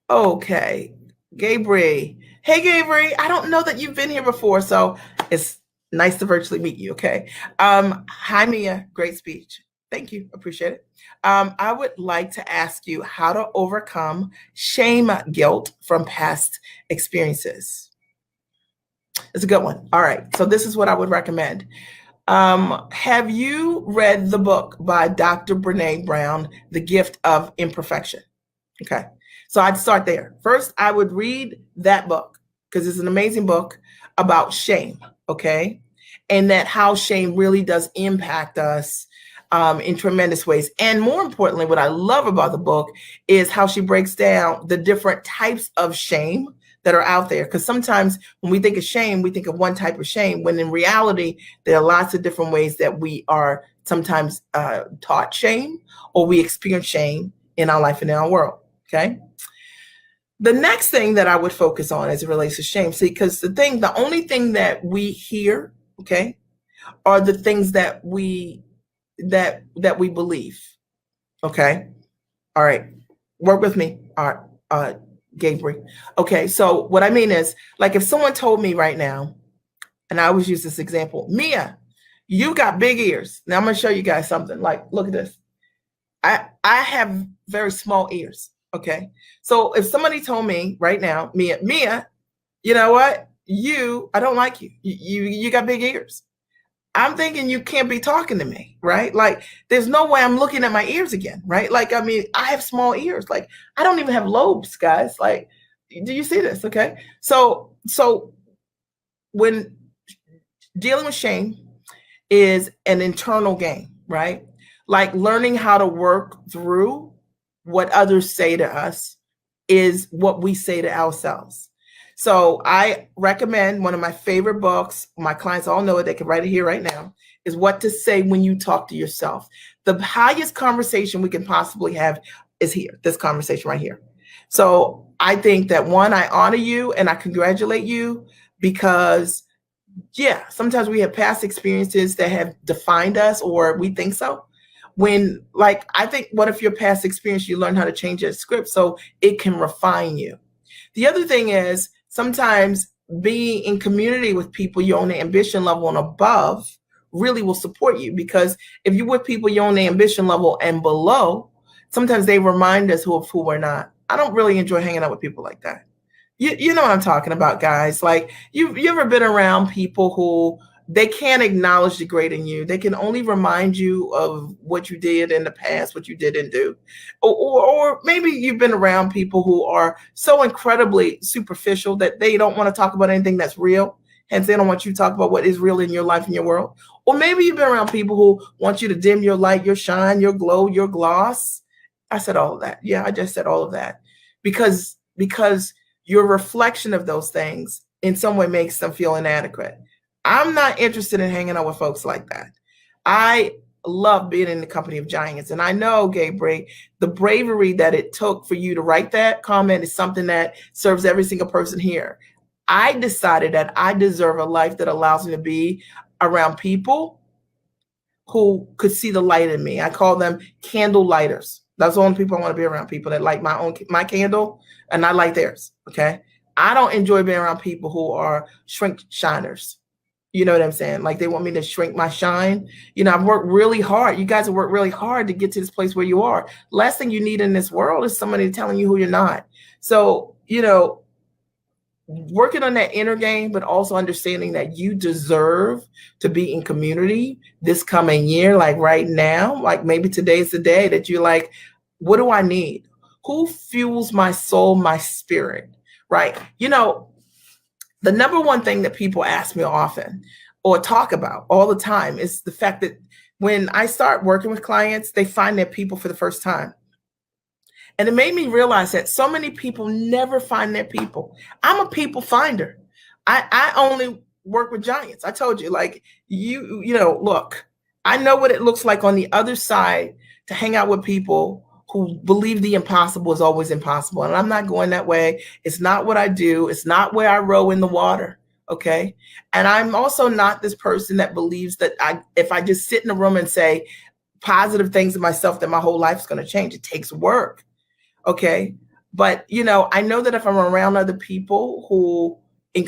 Okay, Gabriel. Hey, Gabriel, I don't know that you've been here before, so it's nice to virtually meet you, okay? Hi, Mia, great speech. Thank you, appreciate it. I would like to ask you how to overcome shame guilt from past experiences. It's a good one. All right, so this is what I would recommend. Have you read the book by Dr. Brené Brown, The Gift of Imperfection? Okay, so I'd start there. First, I would read that book because it's an amazing book about shame, okay? And that how shame really does impact us in tremendous ways. And more importantly, what I love about the book is how she breaks down the different types of shame that are out there. Because sometimes when we think of shame, we think of one type of shame, when in reality, there are lots of different ways that we are sometimes taught shame or we experience shame in our life and in our world, okay? The next thing that I would focus on as it relates to shame, see, because the only thing that we hear, okay, are the things that we believe, okay? All right, work with me, all right, Gabriel. Okay, so what I mean is, like if someone told me right now, and I always use this example, Mia, you got big ears. Now I'm gonna show you guys something. Like, look at this. I have very small ears. Okay, so if somebody told me right now, Mia, you know what? I don't like you. You got big ears. I'm thinking you can't be talking to me, right? Like, there's no way I'm looking at my ears again, right? Like, I mean, I have small ears. Like, I don't even have lobes, guys. Like, do you see this? Okay, so when dealing with shame is an internal game, right? Like learning how to work through what others say to us is what we say to ourselves. So I recommend one of my favorite books. My clients all know it. They can write it here right now. Is What to Say When You Talk to Yourself. The highest conversation we can possibly have is here, this conversation right here. So I think that one, I honor you and I congratulate you because, yeah, sometimes we have past experiences that have defined us or we think so. When, like, I think what if your past experience, you learn how to change your script so it can refine you. The other thing is sometimes being in community with people you're on the ambition level and above really will support you, because if you're with people you're on the ambition level and below, sometimes they remind us who we're not. I don't really enjoy hanging out with people like that. You know what I'm talking about, guys. Like you ever been around people who they can't acknowledge the great in you. They can only remind you of what you did in the past, what you didn't do. Or maybe you've been around people who are so incredibly superficial that they don't want to talk about anything that's real. Hence, they don't want you to talk about what is real in your life and your world. Or maybe you've been around people who want you to dim your light, your shine, your glow, your gloss. I said all of that. Yeah, I just said all of that. Because your reflection of those things in some way makes them feel inadequate. I'm not interested in hanging out with folks like that. I love being in the company of giants. And I know, Gabriel, the bravery that it took for you to write that comment is something that serves every single person here. I decided that I deserve a life that allows me to be around people who could see the light in me. I call them candle lighters. That's the only people I want to be around, people that light my candle and I light theirs. Okay. I don't enjoy being around people who are shrink shiners. You know what I'm saying? Like they want me to shrink my shine. You know, I've worked really hard. You guys have worked really hard to get to this place where you are. Last thing you need in this world is somebody telling you who you're not. So, you know, working on that inner game, but also understanding that you deserve to be in community this coming year, like right now, like maybe today's the day that you're like, what do I need? Who fuels my soul, my spirit, right? You know, the number one thing that people ask me often or talk about all the time is the fact that when I start working with clients, they find their people for the first time. And it made me realize that so many people never find their people. I'm a people finder. I only work with giants. I told you, like, you know, look, I know what it looks like on the other side to hang out with people who believe the impossible is always impossible. And I'm not going that way. It's not what I do. It's not where I row in the water. Okay. And I'm also not this person that believes that if I just sit in a room and say positive things to myself, that my whole life is going to change. It takes work. Okay. But, you know, I know that if I'm around other people who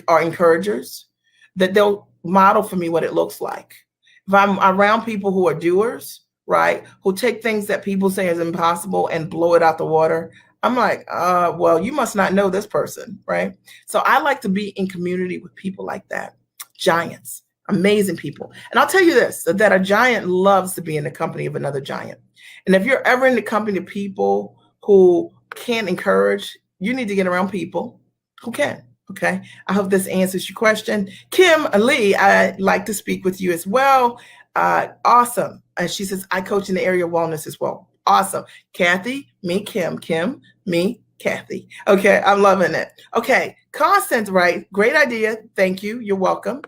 are encouragers, that they'll model for me what it looks like. If I'm around people who are doers, right, who take things that people say is impossible and blow it out the water, I'm like, well, you must not know this person, right? So I like to be in community with people like that, giants, amazing people. And I'll tell you this, that a giant loves to be in the company of another giant. And if you're ever in the company of people who can encourage, you need to get around people who can. Okay. I hope this answers your question. Kim Lee, I'd like to speak with you as well. Awesome. And she says, I coach in the area of wellness as well. Awesome. Kathy, me, Kim, me, Kathy. Okay. I'm loving it. Okay. Constance, right. Great idea. Thank you. You're welcome.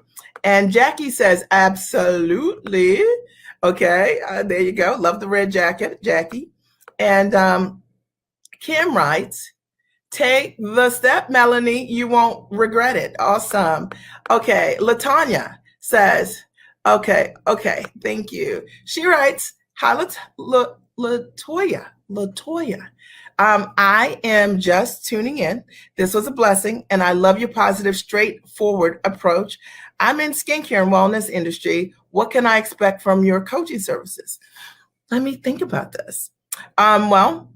And Jackie says, absolutely. Okay. There you go. Love the red jacket, Jackie. And Kim writes, take the step, Melanie. You won't regret it. Awesome. Okay. Latanya says, okay. Thank you. She writes, hi, Latoya. I am just tuning in. This was a blessing, and I love your positive, straightforward approach. I'm in skincare and wellness industry. What can I expect from your coaching services? Let me think about this. Well,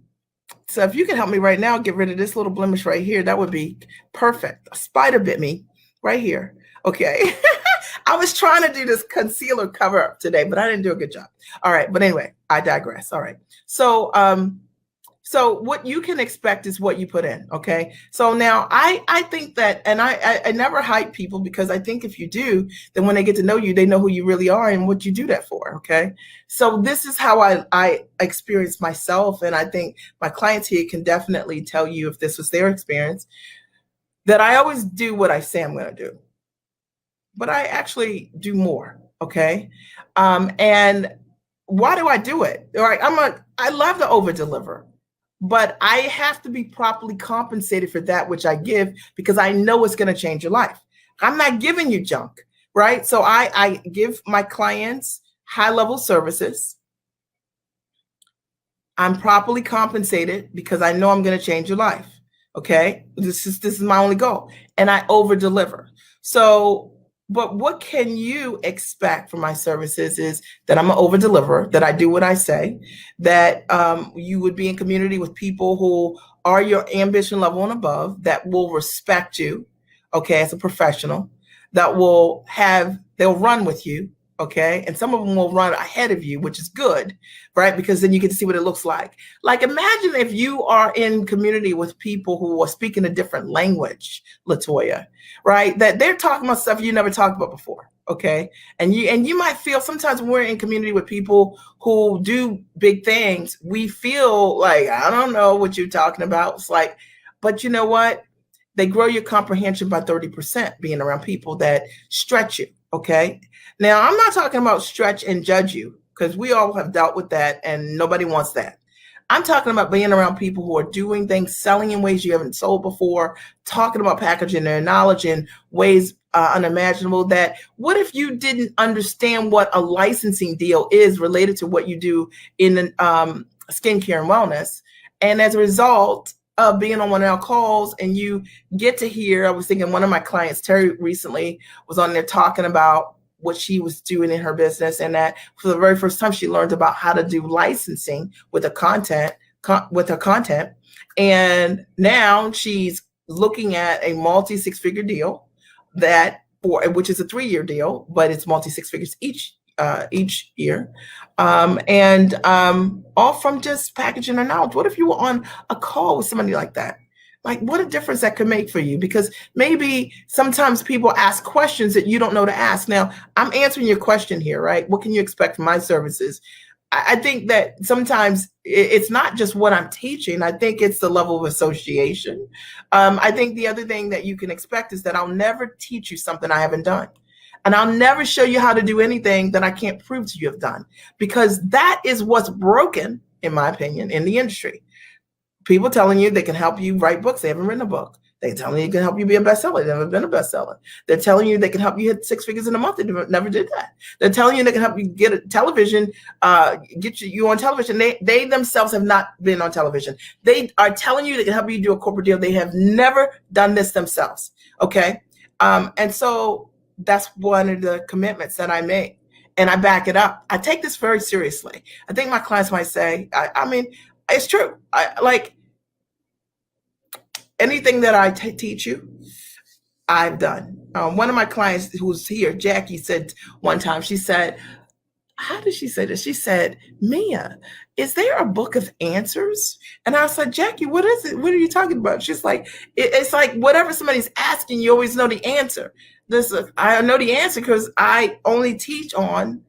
so if you can help me right now, get rid of this little blemish right here, that would be perfect. A spider bit me right here. Okay. I was trying to do this concealer cover up today, but I didn't do a good job. All right. But anyway, I digress. All right. So, so what you can expect is what you put in. Okay. So now I think that, and I never hype people, because I think if you do, then when they get to know you, they know who you really are and what you do that for. Okay. So this is how I experience myself. And I think my clients here can definitely tell you, if this was their experience, that I always do what I say I'm going to do, but I actually do more. Okay. And why do I do it? All right. I love to over deliver, but I have to be properly compensated for that which I give, because I know it's going to change your life. I'm not giving you junk, right? So I give my clients high-level services. I'm properly compensated because I know I'm going to change your life. Okay, this is my only goal, and I over deliver. So, but what can you expect from my services is that I'm an over deliverer, that I do what I say, that you would be in community with people who are your ambition level and above, that will respect you, okay, as a professional, that will have They'll run with you, okay? And some of them will run ahead of you, which is good, right? Because then you get to see what it looks like. Like imagine if you are in community with people who are speaking a different language, Latoya, right? That they're talking about stuff you never talked about before, okay? And you might feel sometimes when we're in community with people who do big things, we feel like, I don't know what you're talking about. It's like, but you know what? They grow your comprehension by 30% being around people that stretch you. Okay. Now, I'm not talking about stretch and judge you because we all have dealt with that and nobody wants that. I'm talking about being around people who are doing things, selling in ways you haven't sold before, talking about packaging their knowledge in ways unimaginable. That what if you didn't understand what a licensing deal is related to what you do in skincare and wellness? And as a result of being on one of our calls and you get to hear, I was thinking one of my clients, Terry, recently was on there talking about what she was doing in her business, and that for the very first time she learned about how to do licensing with her content, and now she's looking at a multi six-figure deal which is a 3-year deal, but it's multi six figures each year, and all from just packaging her knowledge. What if you were on a call with somebody like that? Like, what a difference that could make for you, because maybe sometimes people ask questions that you don't know to ask. Now, I'm answering your question here, right? What can you expect from my services? I think that sometimes it's not just what I'm teaching. I think it's the level of association. I think the other thing that you can expect is that I'll never teach you something I haven't done. And I'll never show you how to do anything that I can't prove to you have done, because that is what's broken, in my opinion, in the industry. People telling you they can help you write books. They haven't written a book. They're telling you they can help you be a bestseller. They've never been a bestseller. They're telling you they can help you hit 6 figures in a month. They never did that. They're telling you they can help you get a television, get you on television. They themselves have not been on television. They are telling you they can help you do a corporate deal. They have never done this themselves. Okay. And so that's one of the commitments that I make, and I back it up. I take this very seriously. I think my clients might say, I mean, it's true. Like anything that I teach you, I've done. One of my clients who's here, Jackie, said one time, she said, how did she say this? She said, Mia, is there a book of answers? And I said, Jackie, what is it? What are you talking about? She's like, it's like whatever somebody's asking, you always know the answer. I know the answer because I only teach on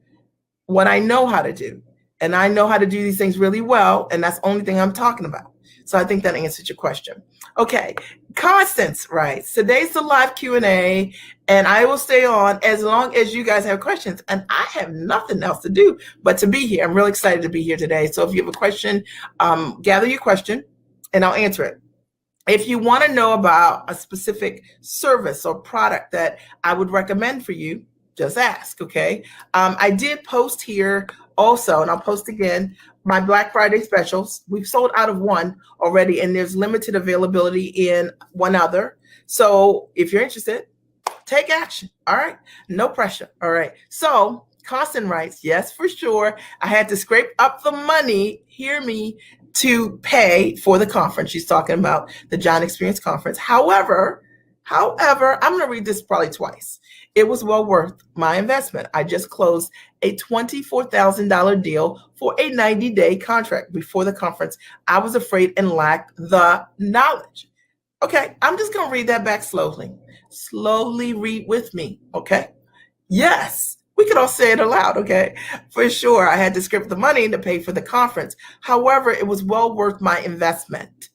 what I know how to do. And I know how to do these things really well. And that's the only thing I'm talking about. So I think that answered your question. Okay, Constance writes, today's the live Q&A, and I will stay on as long as you guys have questions. And I have nothing else to do but to be here. I'm really excited to be here today. So if you have a question, gather your question and I'll answer it. If you want to know about a specific service or product that I would recommend for you, just ask, okay? I did post here also, and I'll post again, my Black Friday specials. We've sold out of one already, and there's limited availability in one other. So if you're interested, take action, all right? No pressure, all right? So Constance writes, yes, for sure. I had to scrape up the money, hear me, to pay for the conference. She's talking about the John Experience Conference. However, I'm going to read this probably twice. It was well worth my investment. I just closed a $24,000 deal for a 90-day contract before the conference. I was afraid and lacked the knowledge. Okay, I'm just going to read that back slowly. Slowly read with me, okay? Yes, we could all say it aloud, okay? For sure, I had to scrape the money to pay for the conference. However, it was well worth my investment.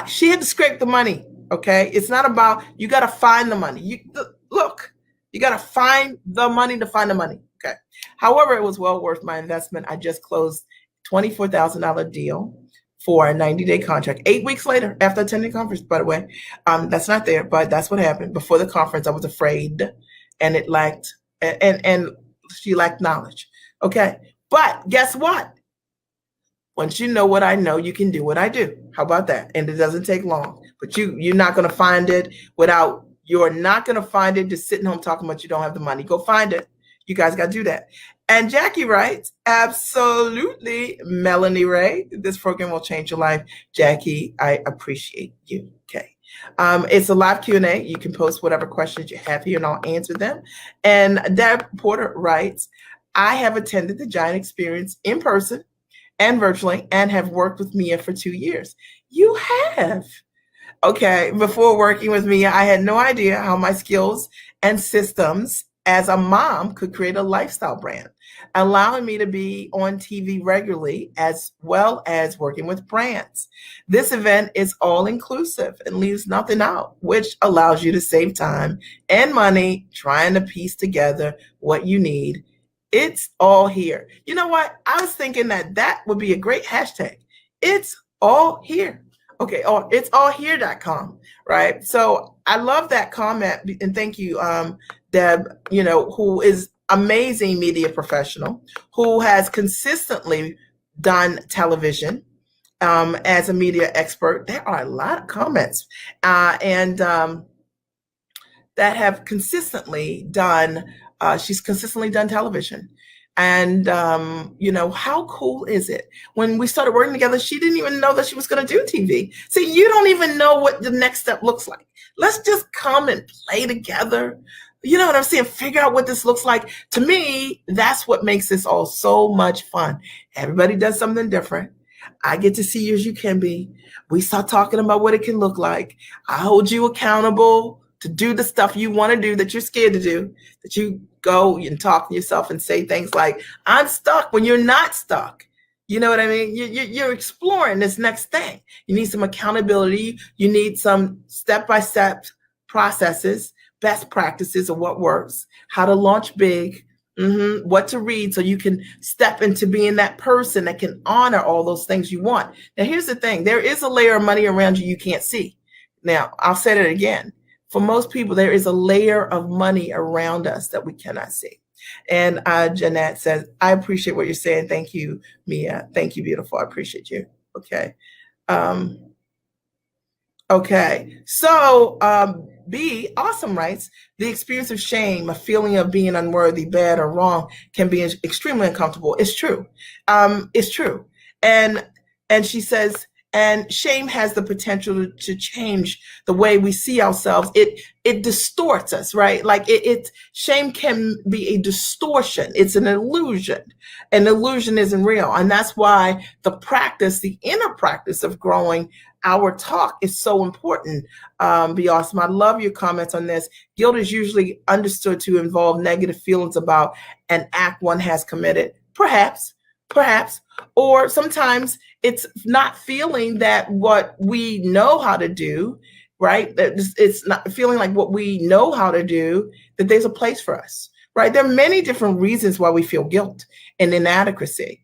She had to scrape the money, okay? It's not about, you got to find the money. Look, you got to find the money to find the money, okay? However, it was well worth my investment. I just closed $24,000 deal for a 90-day contract. 8 weeks later, after attending the conference, by the way. That's not there, but that's what happened. Before the conference, I was afraid, and it lacked, and she lacked knowledge, okay? But guess what? Once you know what I know, you can do what I do. How about that? And it doesn't take long. But you're not going to find it you're not going to find it just sitting home talking about you don't have the money. Go find it. You guys got to do that. And Jackie writes, absolutely, Melanie Ray. This program will change your life. Jackie, I appreciate you. Okay. It's a live Q&A. You can post whatever questions you have here and I'll answer them. And Deb Porter writes, I have attended the Giant Experience in person and virtually and have worked with Mia for 2 years. You have. Okay, before working with Mia, I had no idea how my skills and systems as a mom could create a lifestyle brand, allowing me to be on TV regularly as well as working with brands. This event is all inclusive and leaves nothing out, which allows you to save time and money trying to piece together what you need. It's all here. You know what? I was thinking that that would be a great hashtag. It's all here. Okay, oh, it's allhere.com, right? So I love that comment, and thank you, Deb, who is amazing media professional, who has consistently done television as a media expert. There are a lot of comments and that have consistently done, she's consistently done television. And, how cool is it? When we started working together, she didn't even know that she was going to do TV. See, you don't even know what the next step looks like. Let's just come and play together. You know what I'm saying? Figure out what this looks like. To me, that's what makes this all so much fun. Everybody does something different. I get to see you as you can be. We start talking about what it can look like. I hold you accountable to do the stuff you want to do that you're scared to do, that you go and talk to yourself and say things like, I'm stuck, when you're not stuck. You know what I mean? You're exploring this next thing. You need some accountability. You need some step-by-step processes, best practices of what works, how to launch big, what to read so you can step into being that person that can honor all those things you want. Now, here's the thing. There is a layer of money around you can't see. Now, I'll say it again. For most people, there is a layer of money around us that we cannot see. And Jeanette says, I appreciate what you're saying. Thank you, Mia. Thank you, beautiful. I appreciate you. Okay. Okay. So B, awesome, writes, the experience of shame, a feeling of being unworthy, bad, or wrong can be extremely uncomfortable. It's true. It's true. And she says, and shame has the potential to change the way we see ourselves. It distorts us, right? Like shame can be a distortion. It's an illusion. An illusion isn't real. And that's why the inner practice of growing our talk is so important. Be awesome. I love your comments on this. Guilt is usually understood to involve negative feelings about an act one has committed. Perhaps, or sometimes it's not feeling that what we know how to do, right? It's not feeling like what we know how to do, that there's a place for us, right? There are many different reasons why we feel guilt and inadequacies.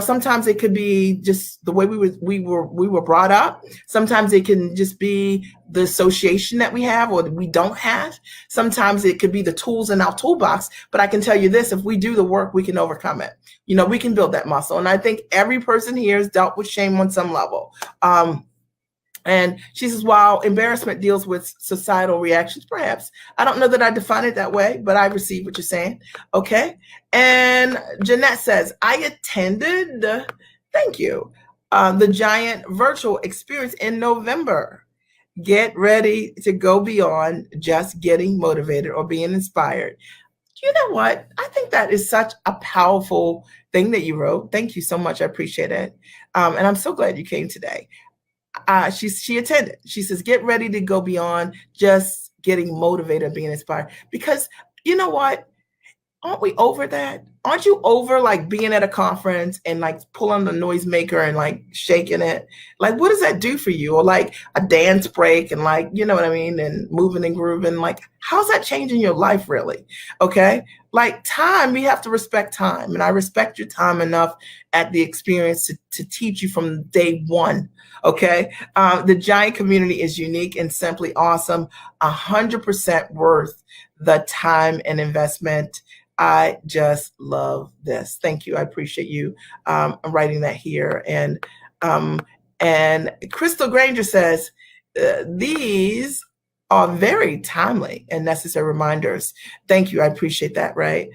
Sometimes it could be just the way we were brought up. Sometimes it can just be the association that we have or that we don't have. Sometimes it could be the tools in our toolbox. But I can tell you this, if we do the work, we can overcome it. We can build that muscle. And I think every person here has dealt with shame on some level. And she says, while embarrassment deals with societal reactions, perhaps. I don't know that I define it that way, but I receive what you're saying. Okay. And Jeanette says, I attended, thank you, the Giant virtual experience in November. Get ready to go beyond just getting motivated or being inspired. You know what? I think that is such a powerful thing that you wrote. Thank you so much. I appreciate it. And I'm so glad you came today. She attended. She says, get ready to go beyond just getting motivated and being inspired. Because you know what? Aren't we over that? Aren't you over like being at a conference and like pulling the noisemaker and like shaking it? Like, what does that do for you? Or like a dance break and like, you know what I mean? And moving and grooving. Like, how's that changing your life really? Okay. Like time, we have to respect time. And I respect your time enough at the experience to teach you from day one. Okay. The Giant community is unique and simply awesome. 100% worth the time and investment. I just love this. Thank you. I appreciate you writing that here. And Crystal Granger says, these are very timely and necessary reminders. Thank you. I appreciate that, right?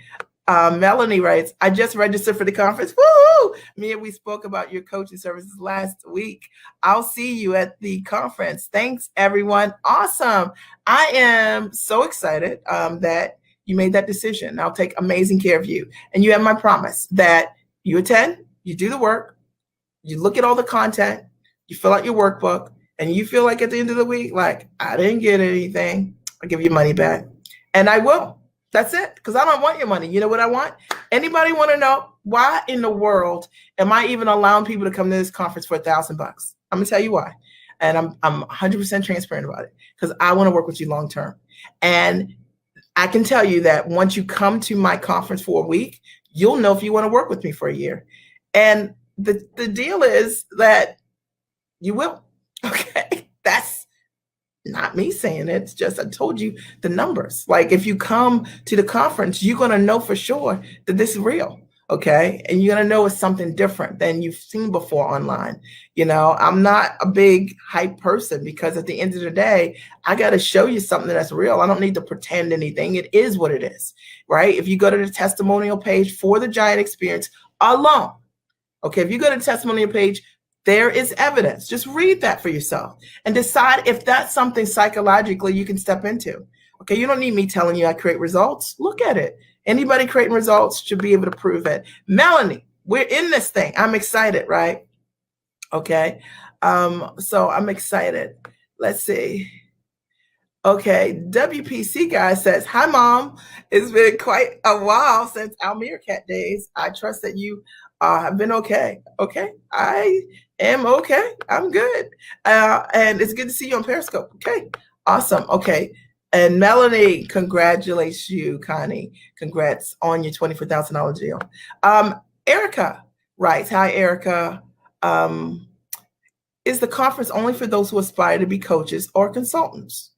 Melanie writes, I just registered for the conference. Woo! Me and we spoke about your coaching services last week. I'll see you at the conference. Thanks, everyone. Awesome. I am so excited that you made that decision. I'll take amazing care of you. And you have my promise that you attend, you do the work, you look at all the content, you fill out your workbook, and you feel like at the end of the week, like, I didn't get anything, I'll give you money back. And I will. That's it. Because I don't want your money. You know what I want? Anybody want to know why in the world am I even allowing people to come to this conference for $1,000? I'm going to tell you why. And I'm 100% transparent about it, because I want to work with you long term. And I can tell you that once you come to my conference for a week, you'll know if you want to work with me for a year. And the deal is that you will. Okay. That's not me saying it. It's just I told you the numbers. Like if you come to the conference, you're going to know for sure that this is real. Okay. And you're going to know it's something different than you've seen before online. You know, I'm not a big hype person, because at the end of the day, I got to show you something that's real. I don't need to pretend anything. It is what it is, right? If you go to the testimonial page for the Giant Experience alone, okay, if you go to the testimonial page, there is evidence. Just read that for yourself and decide if that's something psychologically you can step into. Okay, you don't need me telling you I create results. Look at it. Anybody creating results should be able to prove it. Melanie, we're in this thing. I'm excited, right? Okay, so I'm excited. Let's see. Okay, WPC guy says, hi, Mom. It's been quite a while since our Meerkat days. I trust that you have been okay. Okay, I am okay. I'm good. And it's good to see you on Periscope. Okay, awesome. Okay. And Melanie, congratulations you, Connie. Congrats on your $24,000 deal. Erica writes, hi, Erica. Is the conference only for those who aspire to be coaches or consultants?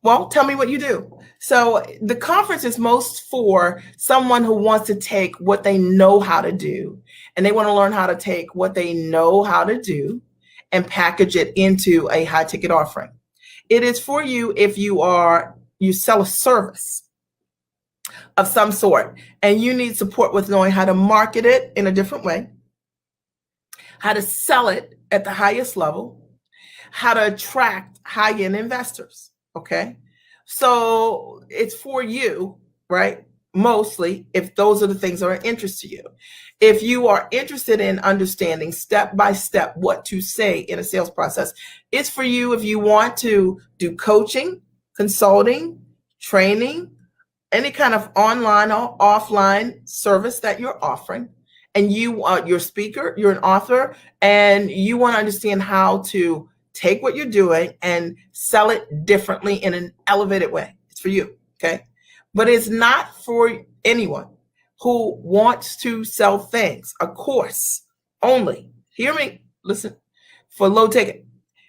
Well, tell me what you do. So the conference is most for someone who wants to take what they know how to do, and they want to learn how to take what they know how to do and package it into a high ticket offering. It is for you if you sell a service of some sort and you need support with knowing how to market it in a different way, how to sell it at the highest level, how to attract high-end investors. Okay, so it's for you, right? Mostly, if those are the things that are of interest to you. If you are interested in understanding step by step what to say in a sales process, it's for you if you want to do coaching, consulting, training, any kind of online or offline service that you're offering, and you're a speaker, you're an author, and you want to understand how to take what you're doing and sell it differently in an elevated way. It's for you, okay? But it's not for anyone who wants to sell things, a course only. Hear me, listen, for low ticket.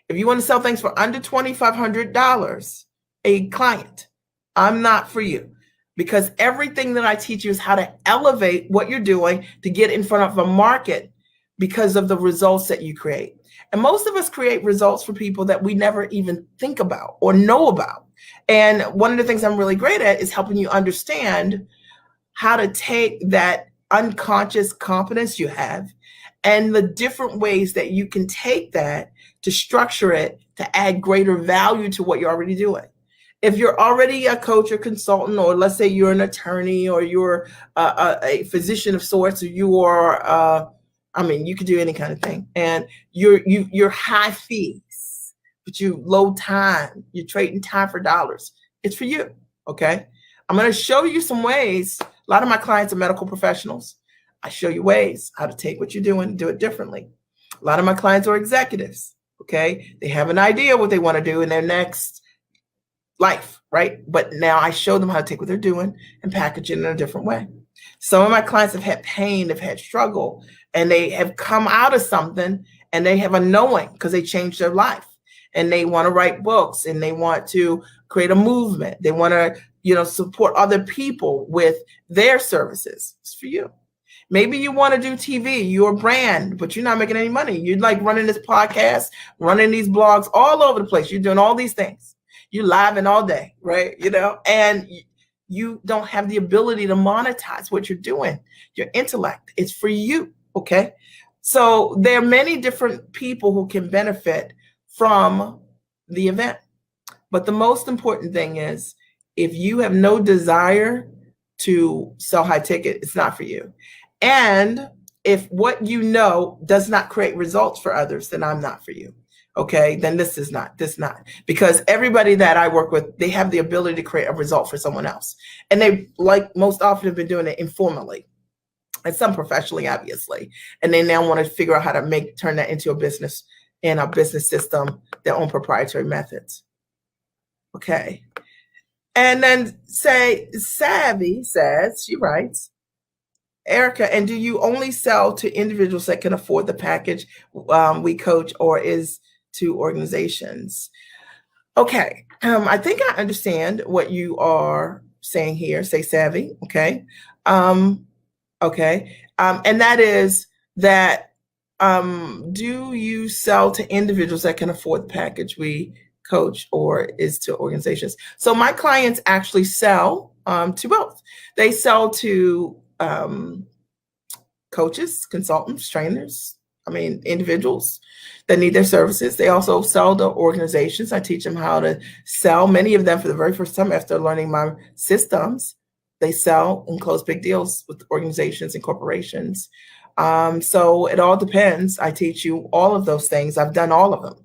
If you want to sell things for under $2,500 a client, I'm not for you, because everything that I teach you is how to elevate what you're doing to get in front of a market because of the results that you create. And most of us create results for people that we never even think about or know about. And one of the things I'm really great at is helping you understand how to take that unconscious competence you have and the different ways that you can take that to structure it to add greater value to what you're already doing. If you're already a coach or consultant, or let's say you're an attorney, or you're a physician of sorts, or you are you could do any kind of thing, and you're high fees, but you low time, you're trading time for dollars. It's for you, okay? I'm going to show you some ways. A lot of my clients are medical professionals. I show you ways how to take what you're doing and do it differently. A lot of my clients are executives, okay? They have an idea what they want to do in their next life, right? But now I show them how to take what they're doing and package it in a different way. Some of my clients have had pain, they've had struggle, and they have come out of something and they have a knowing because they changed their life, and they want to write books, and they want to create a movement. They want to, support other people with their services. It's for you. Maybe you want to do TV, you're a brand, but you're not making any money. You're like running this podcast, running these blogs all over the place. You're doing all these things. You're living all day, right? And you don't have the ability to monetize what you're doing. Your intellect, it's for you. Okay. So there are many different people who can benefit from the event. But the most important thing is, if you have no desire to sell high ticket, it's not for you. And if what you know does not create results for others, then I'm not for you. Okay, then this is not, because everybody that I work with, they have the ability to create a result for someone else. And they, like, most often have been doing it informally and some professionally, obviously. And they now want to figure out how to turn that into a business and a business system, their own proprietary methods. Okay. And then Savvy says, she writes, Erica, and do you only sell to individuals that can afford the package we coach, or is to organizations? Okay. I think I understand what you are saying here. Say Savvy. Okay. Okay. And that is that, do you sell to individuals that can afford the package we coach, or is to organizations? So my clients actually sell to both. They sell to coaches, consultants, trainers, individuals that need their services. They also sell to organizations. I teach them how to sell. Many of them, for the very first time after learning my systems, they sell and close big deals with organizations and corporations. So it all depends. I teach you all of those things. I've done all of them.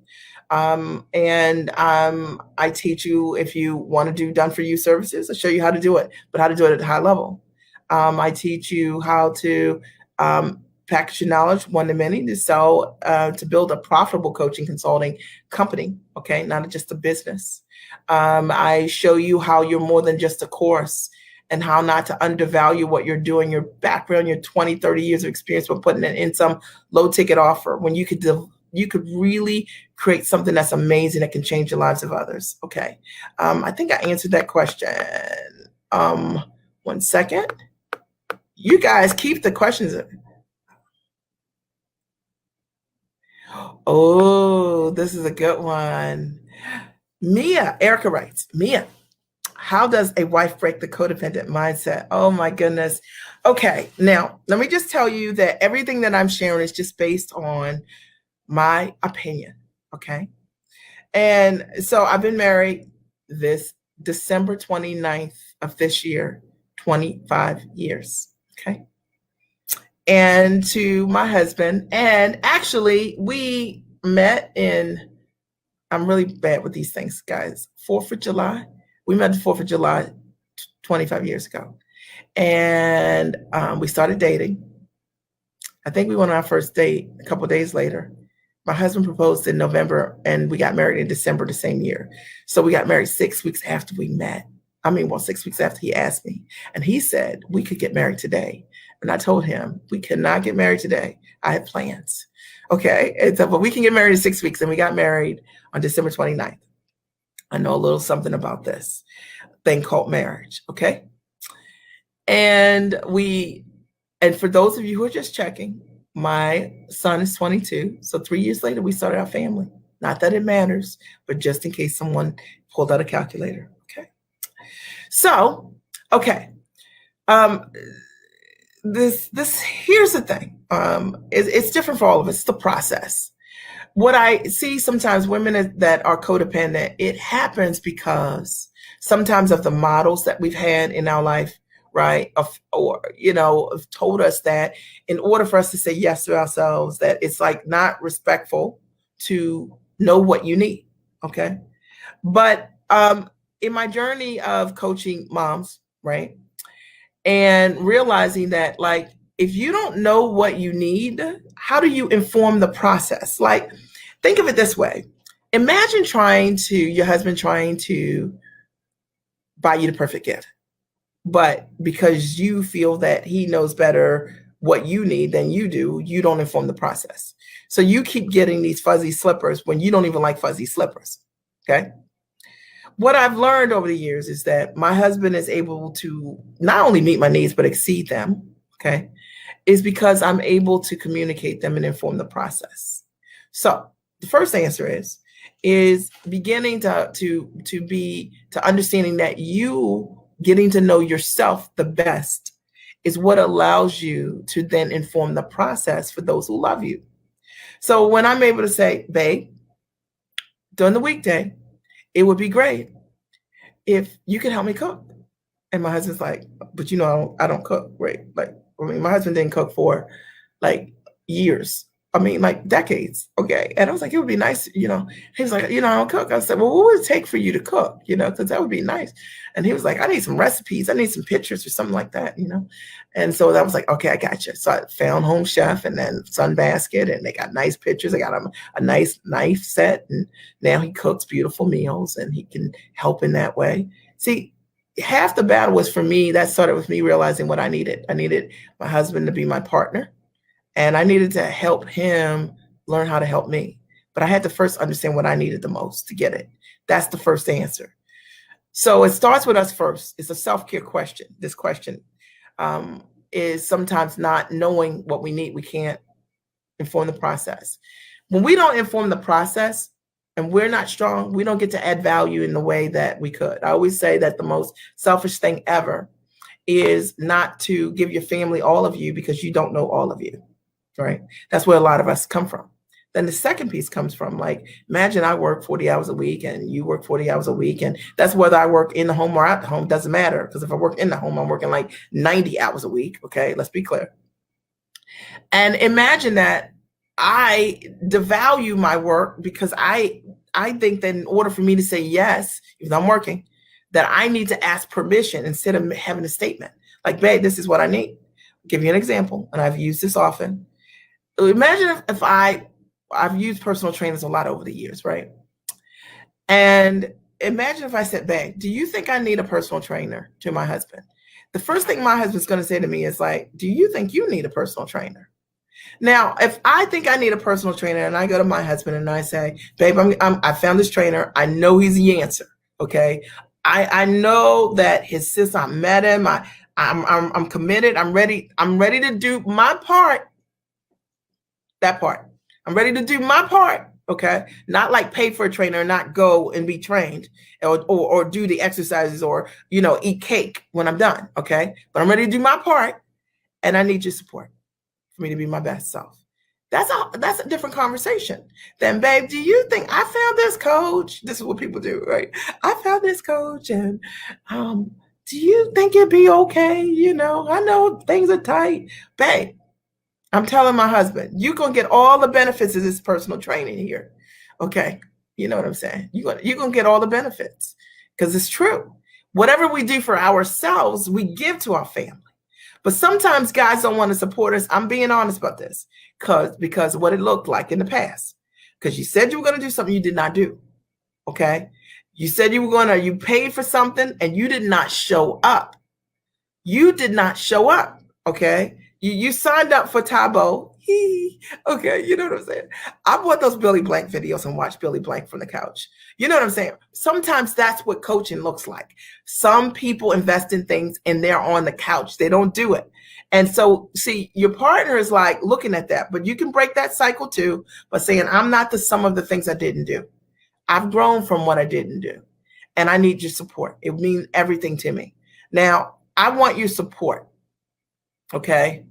I teach you, if you want to do done for you services, I show you how to do it, but how to do it at a high level. I teach you how to package your knowledge one to many to sell, to build a profitable coaching consulting company. Okay. Not just a business. I show you how you're more than just a course, and how not to undervalue what you're doing, your background, your 20, 30 years of experience, but putting it in some low ticket offer when you could really create something that's amazing that can change the lives of others. Okay. I think I answered that question. 1 second. You guys keep the questions. Oh, this is a good one. Erica writes, Mia, how does a wife break the codependent mindset? Oh my goodness. Okay. Now, let me just tell you that everything that I'm sharing is just based on my opinion. Okay. And so I've been married this December 29th of this year, 25 years. Okay. And to my husband, and actually we met I'm really bad with these things, guys. 4th of July. We met the 4th of July 25 years ago. And we started dating. I think we went on our first date a couple of days later. My husband proposed in November, and we got married in December the same year. So we got married 6 weeks after we met. 6 weeks after he asked me. And he said we could get married today. And I told him we cannot get married today. I have plans. Okay. And so, but we can get married in 6 weeks. And we got married on December 29th. I know a little something about this thing called marriage. Okay. And for those of you who are just checking, my son is 22. So 3 years later, we started our family. Not that it matters, but just in case someone pulled out a calculator. Okay. So, okay. Here's the thing. It's different for all of us. It's the process. What I see sometimes, women that are codependent, it happens because sometimes of the models that we've had in our life, right? Have told us that in order for us to say yes to ourselves, that it's like not respectful to know what you need. Okay. But in my journey of coaching moms, right? And realizing that, like, if you don't know what you need, how do you inform the process? Like, think of it this way. Imagine your husband trying to buy you the perfect gift, but because you feel that he knows better what you need than you do, you don't inform the process. So you keep getting these fuzzy slippers when you don't even like fuzzy slippers. Okay. What I've learned over the years is that my husband is able to not only meet my needs, but exceed them. Okay. Is because I'm able to communicate them and inform the process. So the first answer is beginning to understanding that you getting to know yourself the best is what allows you to then inform the process for those who love you. So when I'm able to say, babe, during the weekday, it would be great if you could help me cook. And my husband's like, but I don't cook, right? Like, my husband didn't cook for like years. Like decades. Okay. And I was like, it would be nice, he was like, I don't cook. I said, well, what would it take for you to cook? Because that would be nice. And he was like, I need some recipes. I need some pictures or something like that, And so that was like, okay, I got you. So I found Home Chef and then Sunbasket, and they got nice pictures. I got him a nice knife set, and now he cooks beautiful meals and he can help in that way. See, half the battle was for me. That started with me realizing what I needed. I needed my husband to be my partner. And I needed to help him learn how to help me. But I had to first understand what I needed the most to get it. That's the first answer. So it starts with us first. It's a self-care question. This question is sometimes not knowing what we need. We can't inform the process. When we don't inform the process and we're not strong, we don't get to add value in the way that we could. I always say that the most selfish thing ever is not to give your family all of you because you don't know all of you. Right? That's where a lot of us come from. Then the second piece comes from, like, imagine I work 40 hours a week and you work 40 hours a week. And that's whether I work in the home or out the home, doesn't matter. Because if I work in the home, I'm working like 90 hours a week. Okay, let's be clear. And imagine that I devalue my work because I think that in order for me to say yes, if I'm working, that I need to ask permission instead of having a statement. Like, babe, this is what I need. I'll give you an example, and I've used this often. Imagine if I've used personal trainers a lot over the years, right? And imagine if I said, babe, do you think I need a personal trainer, to my husband? The first thing my husband's going to say to me is like, do you think you need a personal trainer? Now, if I think I need a personal trainer and I go to my husband and I say, babe, I found this trainer. I know he's the answer. Okay. I know that his sister, I met him. I'm committed. I'm ready to do my part. That part. I'm ready to do my part. Okay. Not like pay for a trainer, not go and be trained or do the exercises or, eat cake when I'm done. Okay. But I'm ready to do my part and I need your support for me to be my best self. That's a different conversation than, babe, do you think I found this coach? This is what people do, right? I found this coach and, do you think it'd be okay? I know things are tight, babe. I'm telling my husband, you're going to get all the benefits of this personal training here. Okay. You know what I'm saying? You're going to get all the benefits because it's true. Whatever we do for ourselves, we give to our family. But sometimes guys don't want to support us. I'm being honest about this because of what it looked like in the past. Because you said you were going to do something you did not do. Okay. You said you paid for something and you did not show up. You did not show up. Okay. You signed up for Taebo. Okay, you know what I'm saying? I bought those Billy Blank videos and watched Billy Blank from the couch. You know what I'm saying? Sometimes that's what coaching looks like. Some people invest in things and they're on the couch. They don't do it. And so, see, your partner is like looking at that, but you can break that cycle too by saying, I'm not the sum of the things I didn't do. I've grown from what I didn't do. And I need your support. It means everything to me. Now, I want your support. Okay.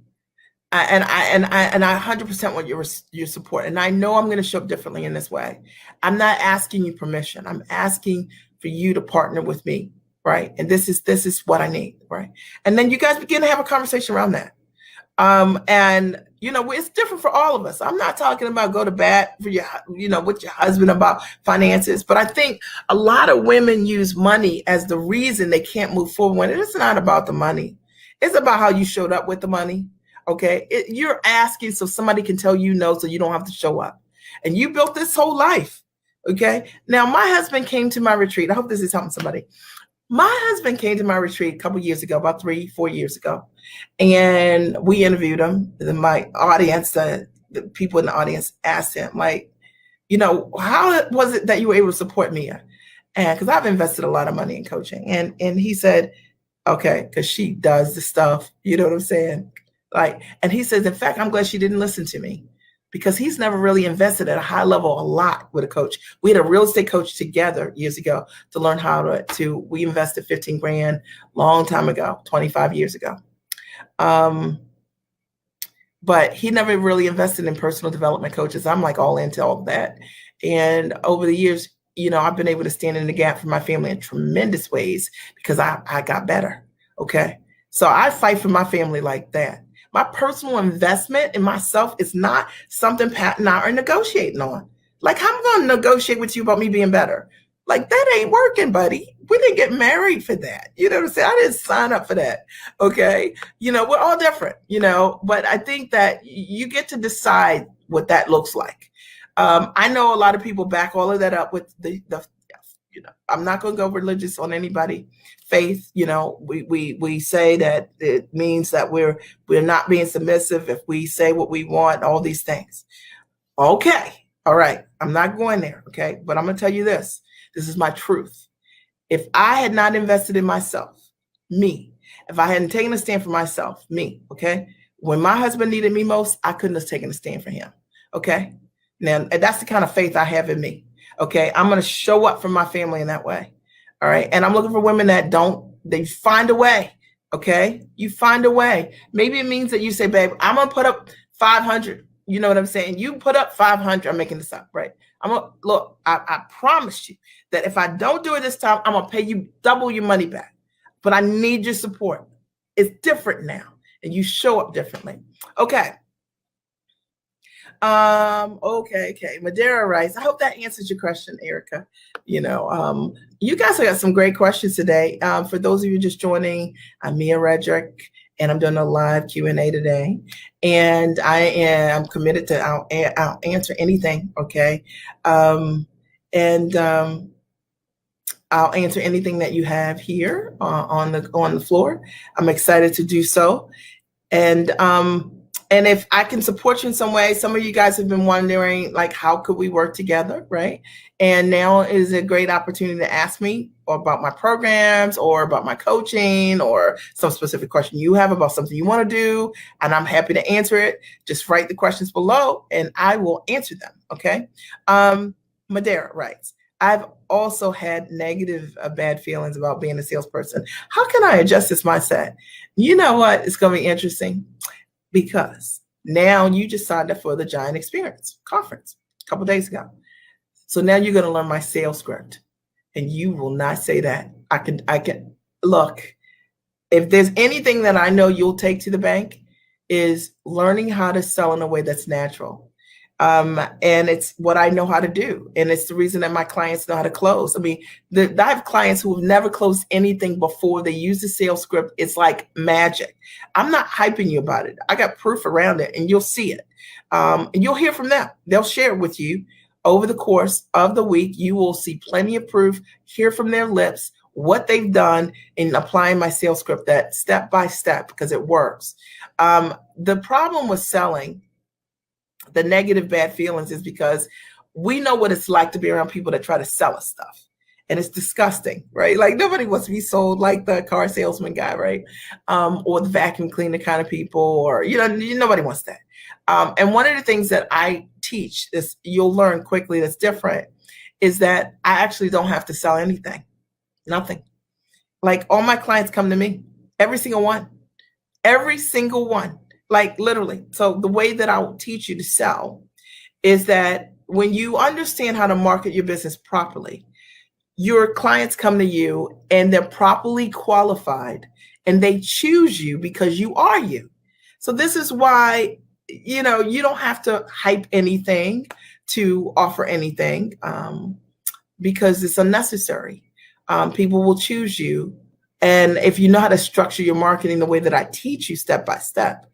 And I 100% want your support. And I know I'm going to show up differently in this way. I'm not asking you permission. I'm asking for you to partner with me. Right. And this is what I need. Right. And then you guys begin to have a conversation around that. And it's different for all of us. I'm not talking about go to bat for your, with your husband about finances, but I think a lot of women use money as the reason they can't move forward when it is not about the money. It's about how you showed up with the money. Okay. You're asking so somebody can tell you no, so you don't have to show up. And you built this whole life. Okay. Now my husband came to my retreat. I hope this is helping somebody. My husband came to my retreat a couple years ago, about 3-4 years ago. And we interviewed him. My audience, the people in the audience asked him, like, how was it that you were able to support Mia? And because I've invested a lot of money in coaching. And he said, okay, because she does the stuff, you know what I'm saying? Like, and he says, in fact, I'm glad she didn't listen to me. because he's never really invested at a high level a lot with a coach. We had a real estate coach together years ago to learn how we invested 15 grand long time ago, 25 years ago. But he never really invested in personal development coaches. I'm like all into all of that. And over the years, I've been able to stand in the gap for my family in tremendous ways because I got better. Okay. So I fight for my family like that. My personal investment in myself is not something Pat and I are negotiating on. Like, how am I going to negotiate with you about me being better? Like, that ain't working, buddy. We didn't get married for that. You know what I'm saying? I didn't sign up for that. Okay. We're all different, but I think that you get to decide what that looks like. I know a lot of people back all of that up with the I'm not going to go religious on anybody. Faith, we say that it means that we're not being submissive if we say what we want, all these things. Okay. All right. I'm not going there. Okay. But I'm going to tell you this. This is my truth. If I had not invested in myself, me, if I hadn't taken a stand for myself, me, okay, when my husband needed me most, I couldn't have taken a stand for him. Okay. Now, that's the kind of faith I have in me. Okay. I'm going to show up for my family in that way. All right. And I'm looking for women that they find a way. Okay. You find a way. Maybe it means that you say, babe, I'm going to put up 500. You know what I'm saying? You put up 500. I'm making this up, right? I promise you that if I don't do it this time, I'm going to pay you double your money back. But I need your support. It's different now. And you show up differently. Okay. Okay. Madeira writes, I hope that answers your question, Erica. You guys have got some great questions today. For those of you just joining, I'm Mia Redrick, and I'm doing a live Q&A today. And I am committed to I'll answer anything. Okay. I'll answer anything that you have here on the floor. I'm excited to do so. And if I can support you in some way, some of you guys have been wondering, like, how could we work together, right? And now is a great opportunity to ask me about my programs or about my coaching or some specific question you have about something you want to do. And I'm happy to answer it. Just write the questions below and I will answer them, okay? Madeira writes, I've also had negative, bad feelings about being a salesperson. How can I adjust this mindset? You know what? It's going to be interesting. Because now you just signed up for the Giant Experience conference a couple days ago. So now you're going to learn my sales script and you will not say that. I can look, if there's anything that I know you'll take to the bank is learning how to sell in a way that's natural. And it's what I know how to do. And it's the reason that my clients know how to close. I mean, I have clients who have never closed anything before they use the sales script. It's like magic. I'm not hyping you about it. I got proof around it and you'll see it. And you'll hear from them. They'll share it with you over the course of the week. You will see plenty of proof, hear from their lips what they've done in applying my sales script, that step by step, because it works. The problem with selling, the negative bad feelings, is because we know what it's like to be around people that try to sell us stuff. And it's disgusting, right? Like nobody wants to be sold like the car salesman guy, right? Or the vacuum cleaner kind of people, or, nobody wants that. And one of the things that I teach is you'll learn quickly that's different is that I actually don't have to sell anything, nothing. Like all my clients come to me, every single one. Like literally. So the way that I will teach you to sell is that when you understand how to market your business properly, your clients come to you and they're properly qualified and they choose you because you are you. So this is why, you don't have to hype anything to offer anything because it's unnecessary. People will choose you. And if you know how to structure your marketing the way that I teach you step by step,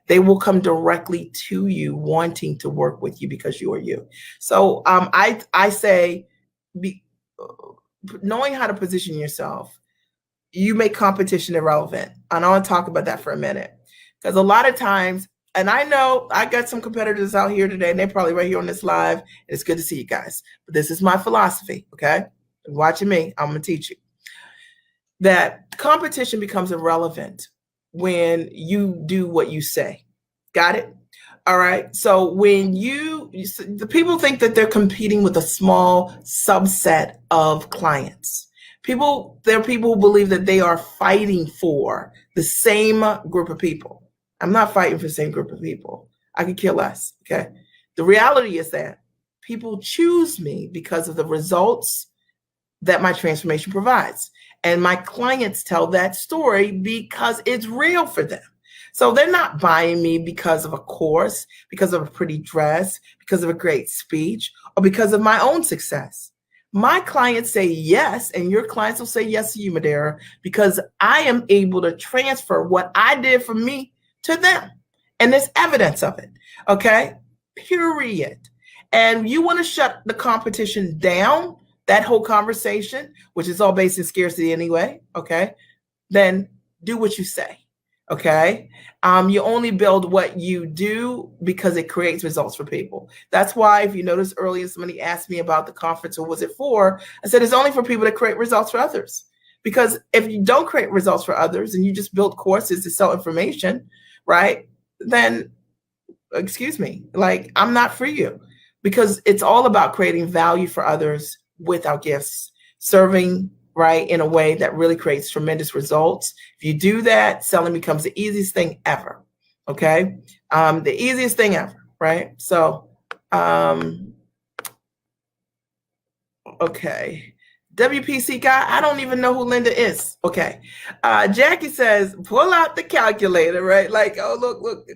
they will come directly to you wanting to work with you because you are you. So I say, knowing how to position yourself, you make competition irrelevant. And I want to talk about that for a minute. Because a lot of times, and I know I got some competitors out here today, and they're probably right here on this live. And it's good to see you guys. But this is my philosophy, okay? You're watching me, I'm going to teach you. That competition becomes irrelevant when you do what you say. Got it? All right. So when the people think that they're competing with a small subset of clients. There are people who believe that they are fighting for the same group of people. I'm not fighting for the same group of people. I could care less. Okay. The reality is that people choose me because of the results that my transformation provides. And my clients tell that story because it's real for them. So they're not buying me because of a course, because of a pretty dress, because of a great speech, or because of my own success. My clients say yes, and your clients will say yes to you, Madeira, because I am able to transfer what I did for me to them. And there's evidence of it. Okay? Period. And you want to shut the competition down, that whole conversation, which is all based in scarcity anyway, okay? Then do what you say. Okay. You only build what you do because it creates results for people. That's why, if you notice earlier, somebody asked me about the conference, who was it for? I said, it's only for people to create results for others. Because if you don't create results for others and you just build courses to sell information, right? Then, excuse me, like, I'm not for you, because it's all about creating value for others with our gifts, serving right in a way that really creates tremendous results. If you do that, selling becomes the easiest thing ever. Okay. The easiest thing ever. Right. So, okay. WPC guy, I don't even know who Linda is. Okay. Jackie says, pull out the calculator, right? Like, oh, look.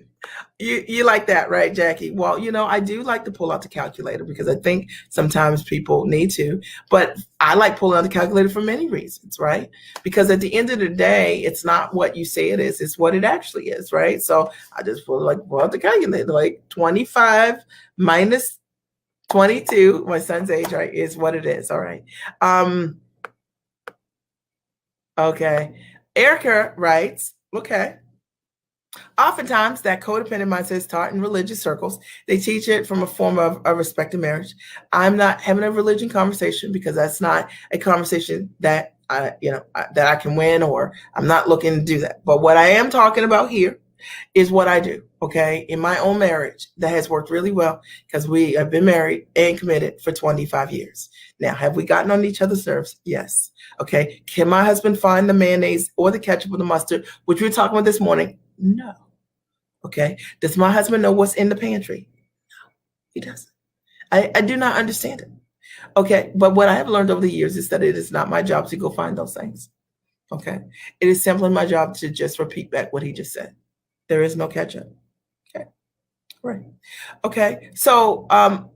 You like that, right, Jackie? Well, I do like to pull out the calculator because I think sometimes people need to, but I like pulling out the calculator for many reasons, right? Because at the end of the day, it's not what you say it is, it's what it actually is, right? So I just pull out the calculator, like 25 minus 22, my son's age, right, is what it is. All right. Okay. Erica writes, okay. Oftentimes, that codependent mindset is taught in religious circles. They teach it from a form of a respected marriage. I'm not having a religion conversation because that's not a conversation that that I can win, or I'm not looking to do that. But what I am talking about here is what I do, okay, in my own marriage that has worked really well, because we have been married and committed for 25 years. Now, have we gotten on each other's nerves? Yes. Okay. Can my husband find the mayonnaise or the ketchup or the mustard, which we were talking about this morning? No. Okay. Does my husband know what's in the pantry? No, he doesn't. I do not understand it. Okay. But what I have learned over the years is that it is not my job to go find those things. Okay. It is simply my job to just repeat back what he just said. There is no ketchup. Okay. Right. Okay. So,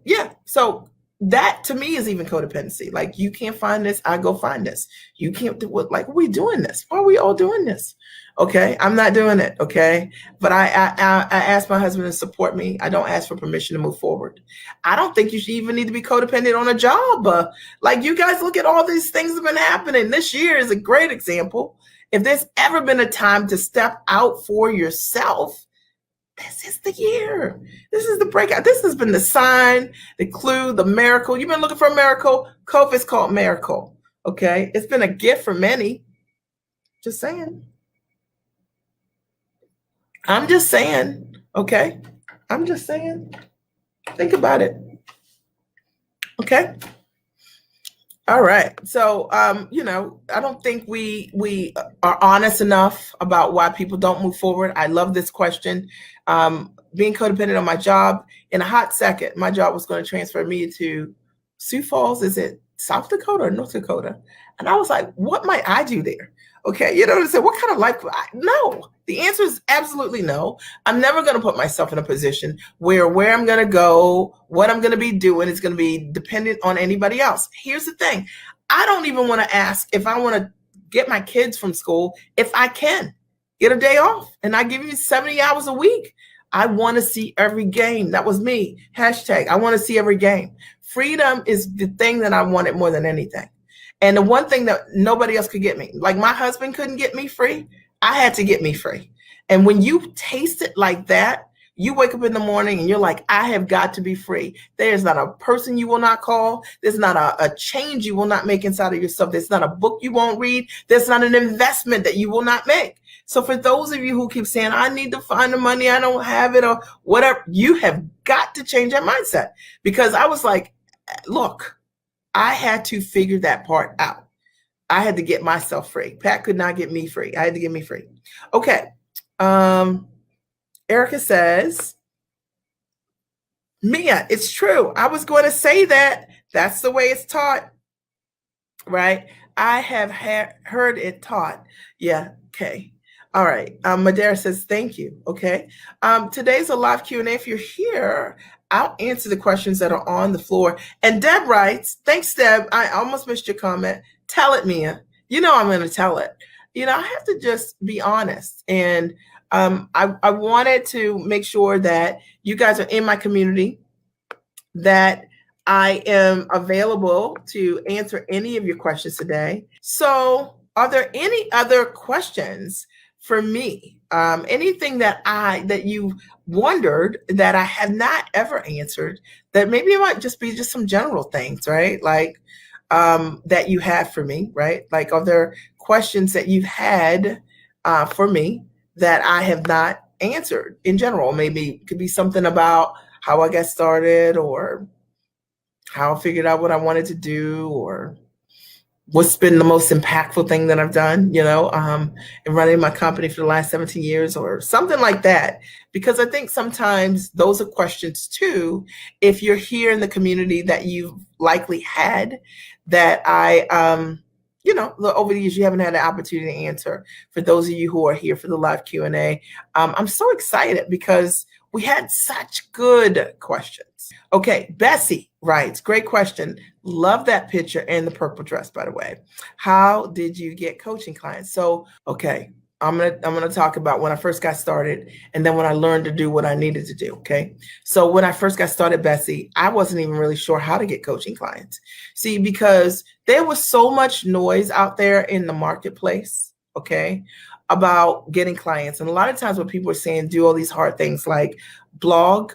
yeah. So that to me is even codependency. Like, you can't find this, I go find this. You can't do what, like, are we doing this? Why are we all doing this? Okay. I'm not doing it. Okay. But I ask my husband to support me. I don't ask for permission to move forward. I don't think you should even need to be codependent on a job. Like, you guys look at all these things that have been happening. This year is a great example. If there's ever been a time to step out for yourself, this is the year. This is the breakout. This has been the sign, the clue, the miracle. You've been looking for a miracle. COVID's called miracle. Okay. It's been a gift for many. Just saying. I'm just saying. Okay. I'm just saying. Think about it. Okay. All right. So, I don't think we are honest enough about why people don't move forward. I love this question. Being codependent on my job, in a hot second, my job was going to transfer me to Sioux Falls. Is it South Dakota or North Dakota? And I was like, what might I do there? Okay. So what kind of life? No. The answer is absolutely no. I'm never going to put myself in a position where I'm going to go, what I'm going to be doing is going to be dependent on anybody else. Here's the thing. I don't even want to ask if I want to get my kids from school, if I can get a day off and I give you 70 hours a week. I want to see every game. That was me. Hashtag, I want to see every game. Freedom is the thing that I wanted more than anything. And the one thing that nobody else could get me, like my husband couldn't get me free, I had to get me free. And when you taste it like that, you wake up in the morning and you're like, I have got to be free. There's not a person you will not call. There's not a change you will not make inside of yourself. There's not a book you won't read. There's not an investment that you will not make. So for those of you who keep saying, I need to find the money, I don't have it, or whatever, you have got to change that mindset. Because I was like, look, I had to figure that part out. I had to get myself free. Pat could not get me free. I had to get me free. Okay. Erica says, Mia, it's true. I was going to say that. That's the way it's taught, right? I have heard it taught. Yeah. Okay. All right. Madera says, thank you. Okay. Today's a live Q&A. If you're here, I'll answer the questions that are on the floor. And Deb writes, thanks, Deb. I almost missed your comment. Tell it, Mia. You know I'm going to tell it. You know, I have to just be honest. And I wanted to make sure that you guys are in my community, that I am available to answer any of your questions today. So are there any other questions for me? Anything that you wondered that I have not ever answered, that maybe it might just be just some general things, right? Like that you have for me, right? Like, are there questions that you've had for me that I have not answered in general? Maybe it could be something about how I got started, or how I figured out what I wanted to do, or what's been the most impactful thing that I've done, you know, in running my company for the last 17 years or something like that. Because I think sometimes those are questions too, if you're here in the community, that you've likely had, that you know, over the years you haven't had an opportunity to answer. For those of you who are here for the live Q&A, I'm so excited because we had such good questions. Okay, Bessie writes, great question. Love that picture and the purple dress, by the way. How did you get coaching clients? So, okay, I'm gonna talk about when I first got started, and then when I learned to do what I needed to do. Okay, so when I first got started, Bessie, I wasn't even really sure how to get coaching clients. See, because there was so much noise out there in the marketplace, okay, about getting clients. And a lot of times when people are saying do all these hard things like blog,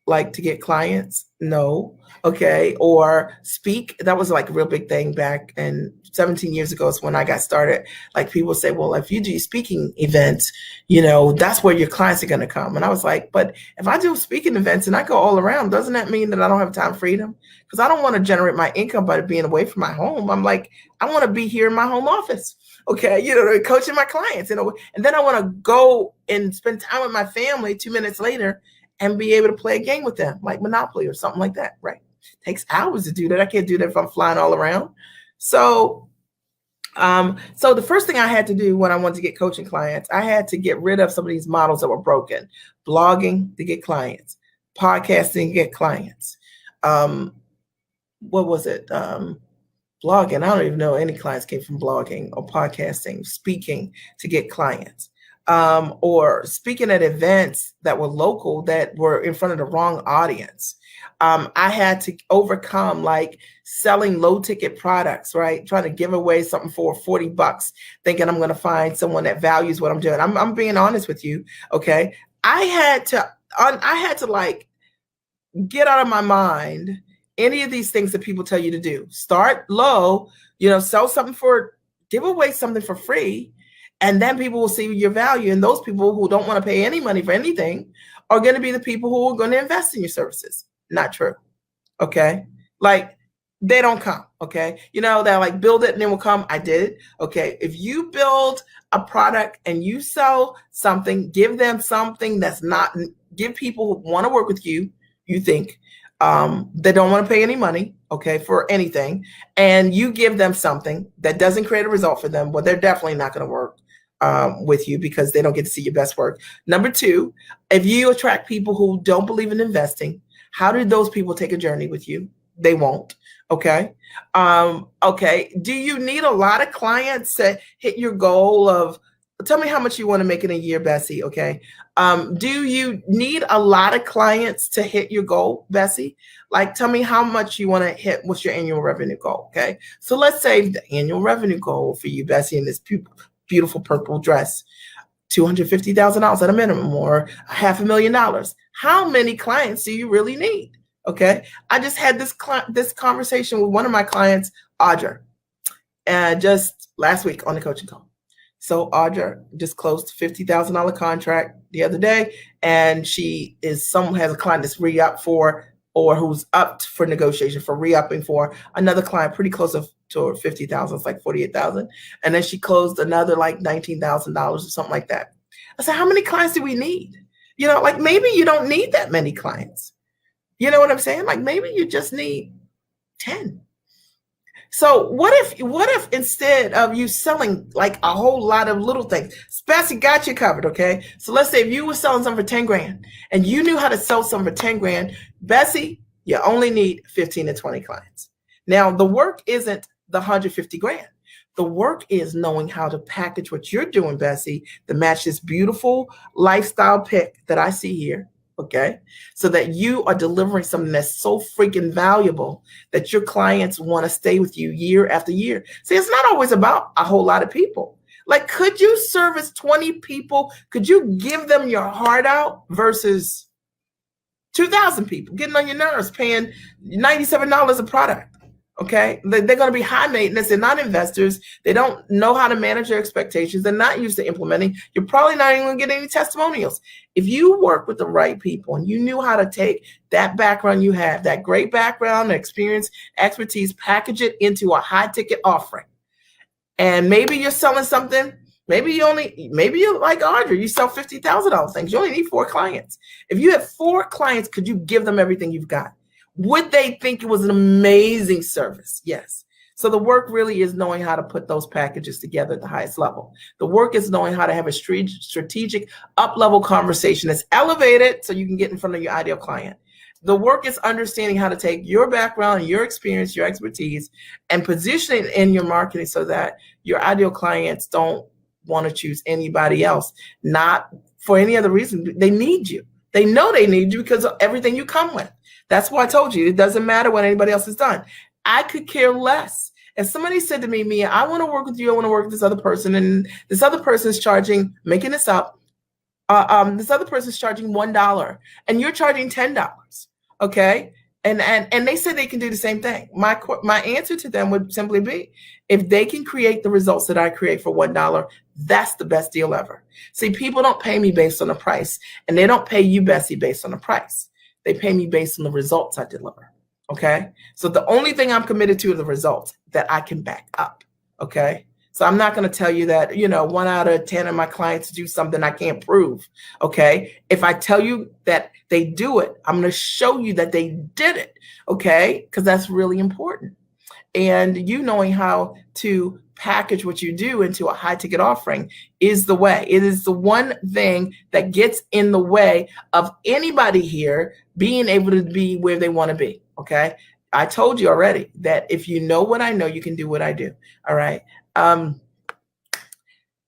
like to get clients, no, okay, or speak. That was like a real big thing back in 17 years ago is when I got started. Like people say, well, if you do speaking events, you know, that's where your clients are going to come. And I was like, but if I do speaking events and I go all around, doesn't that mean that I don't have time freedom? Because I don't want to generate my income by being away from my home. I'm like, I want to be here in my home office. Okay, you know, coaching my clients, you know, and then I want to go and spend time with my family 2 minutes later and be able to play a game with them, like Monopoly or something like that, right? It takes hours to do that. I can't do that if I'm flying all around. So the first thing I had to do when I wanted to get coaching clients, I had to get rid of some of these models that were broken. Blogging to get clients, podcasting to get clients. What was it? Blogging. I don't even know any clients came from blogging or podcasting. Speaking to get clients. Or speaking at events that were local that were in front of the wrong audience. I had to overcome like selling low ticket products, right? Trying to give away something for $40, thinking I'm going to find someone that values what I'm doing. I'm being honest with you. Okay. I had to like get out of my mind any of these things that people tell you to do. Start low, you know, sell something give away something for free. And then people will see your value. And those people who don't want to pay any money for anything are going to be the people who are going to invest in your services. Not true. Okay. Like they don't come. Okay. You know, they're like, build it and then we'll come. I did it. Okay. If you build a product and you sell something, give them something give people who want to work with you, you think, they don't want to pay any money, okay, for anything, and you give them something that doesn't create a result for them, well, they're definitely not going to work with you because they don't get to see your best work. Number two, if you attract people who don't believe in investing, how do those people take a journey with you? They won't. Okay. Okay. Do you need a lot of clients to hit your goal of, tell me how much you want to make in a year, Bessie? Okay. Do you need a lot of clients to hit your goal, Bessie? Like, tell me how much you want to hit. What's your annual revenue goal? Okay. So let's say the annual revenue goal for you, Bessie, in this beautiful purple dress, $250,000 at a minimum, or $500,000. How many clients do you really need? Okay. I just had this conversation with one of my clients, Audra, just last week on the coaching call. So Audra just closed a $50,000 contract the other day, and someone has a client that's re-up for, or who's up for negotiation for re-upping for another client pretty close to 50,000. It's like 48,000. And then she closed another like $19,000 or something like that. I said, how many clients do we need? Like maybe you don't need that many clients. You know what I'm saying? Like maybe you just need 10. So what if instead of you selling like a whole lot of little things, Bessie got you covered, okay? So let's say if you were selling something for 10 grand and you knew how to sell something for 10 grand, Bessie, you only need 15 to 20 clients. Now the work isn't the 150 grand. The work is knowing how to package what you're doing, Bessie, to match this beautiful lifestyle pick that I see here. Okay, so that you are delivering something that's so freaking valuable that your clients want to stay with you year after year. See, it's not always about a whole lot of people. Like, could you service 20 people? Could you give them your heart out versus 2,000 people getting on your nerves, paying $97 a product? Okay, they're going to be high maintenance. They're not investors. They don't know how to manage their expectations. They're not used to implementing. You're probably not even going to get any testimonials. If you work with the right people and you knew how to take that background you have, that great background, experience, expertise, package it into a high ticket offering. And maybe you're selling something. Maybe you're like Audrey, you sell $50,000 things. You only need 4 clients. If you have 4 clients, could you give them everything you've got? Would they think it was an amazing service? Yes. So the work really is knowing how to put those packages together at the highest level. The work is knowing how to have a strategic up-level conversation that's elevated so you can get in front of your ideal client. The work is understanding how to take your background, your experience, your expertise, and position it in your marketing so that your ideal clients don't want to choose anybody else, not for any other reason. They need you. They know they need you because of everything you come with. That's why I told you, it doesn't matter what anybody else has done. I could care less. If somebody said to me, Mia, I want to work with you, I want to work with this other person, and this other person is charging, making this up, this other person is charging $1, and you're charging $10, okay? And they said they can do the same thing. My answer to them would simply be, if they can create the results that I create for $1, that's the best deal ever. See, people don't pay me based on the price, and they don't pay you, Bessie, based on the price. They pay me based on the results I deliver, okay? So the only thing I'm committed to are the results that I can back up, okay? So I'm not going to tell you that, 1 out of 10 of my clients do something I can't prove, okay? If I tell you that they do it, I'm going to show you that they did it, okay? Because that's really important. And you knowing how to package what you do into a high ticket offering is the way. It is the one thing that gets in the way of anybody here being able to be where they want to be. Okay. I told you already that if you know what I know, you can do what I do. All right.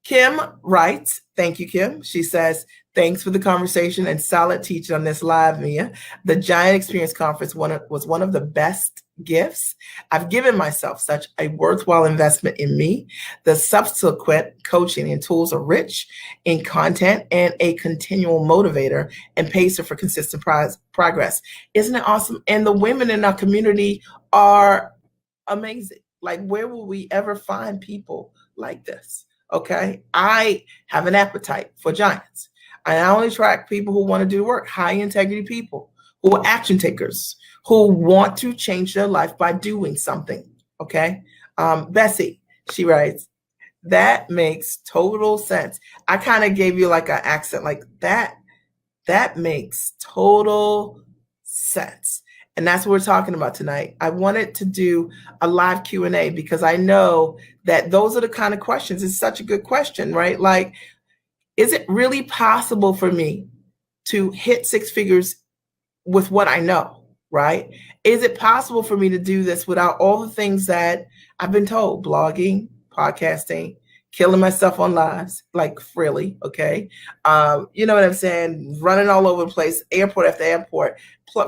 Kim writes, thank you, Kim. She says, thanks for the conversation and solid teaching on this live, Mia. The Giant Experience Conference was one of the best gifts. I've given myself such a worthwhile investment in me. The subsequent coaching and tools are rich in content and a continual motivator and pacer for consistent progress. Isn't it awesome? And the women in our community are amazing. Like, where will we ever find people like this? Okay. I have an appetite for giants. I only track people who want to do the work, high integrity people who are action takers, who want to change their life by doing something. Okay. Bessie, she writes, that makes total sense. I kind of gave you like an accent like that. That makes total sense. And that's what we're talking about tonight. I wanted to do a live Q&A because I know that those are the kind of questions. It's such a good question, right? Like, is it really possible for me to hit 6 figures with what I know, right? Is it possible for me to do this without all the things that I've been told? Blogging, podcasting, killing myself on lives, like freely, okay? You know what I'm saying? Running all over the place, airport after airport.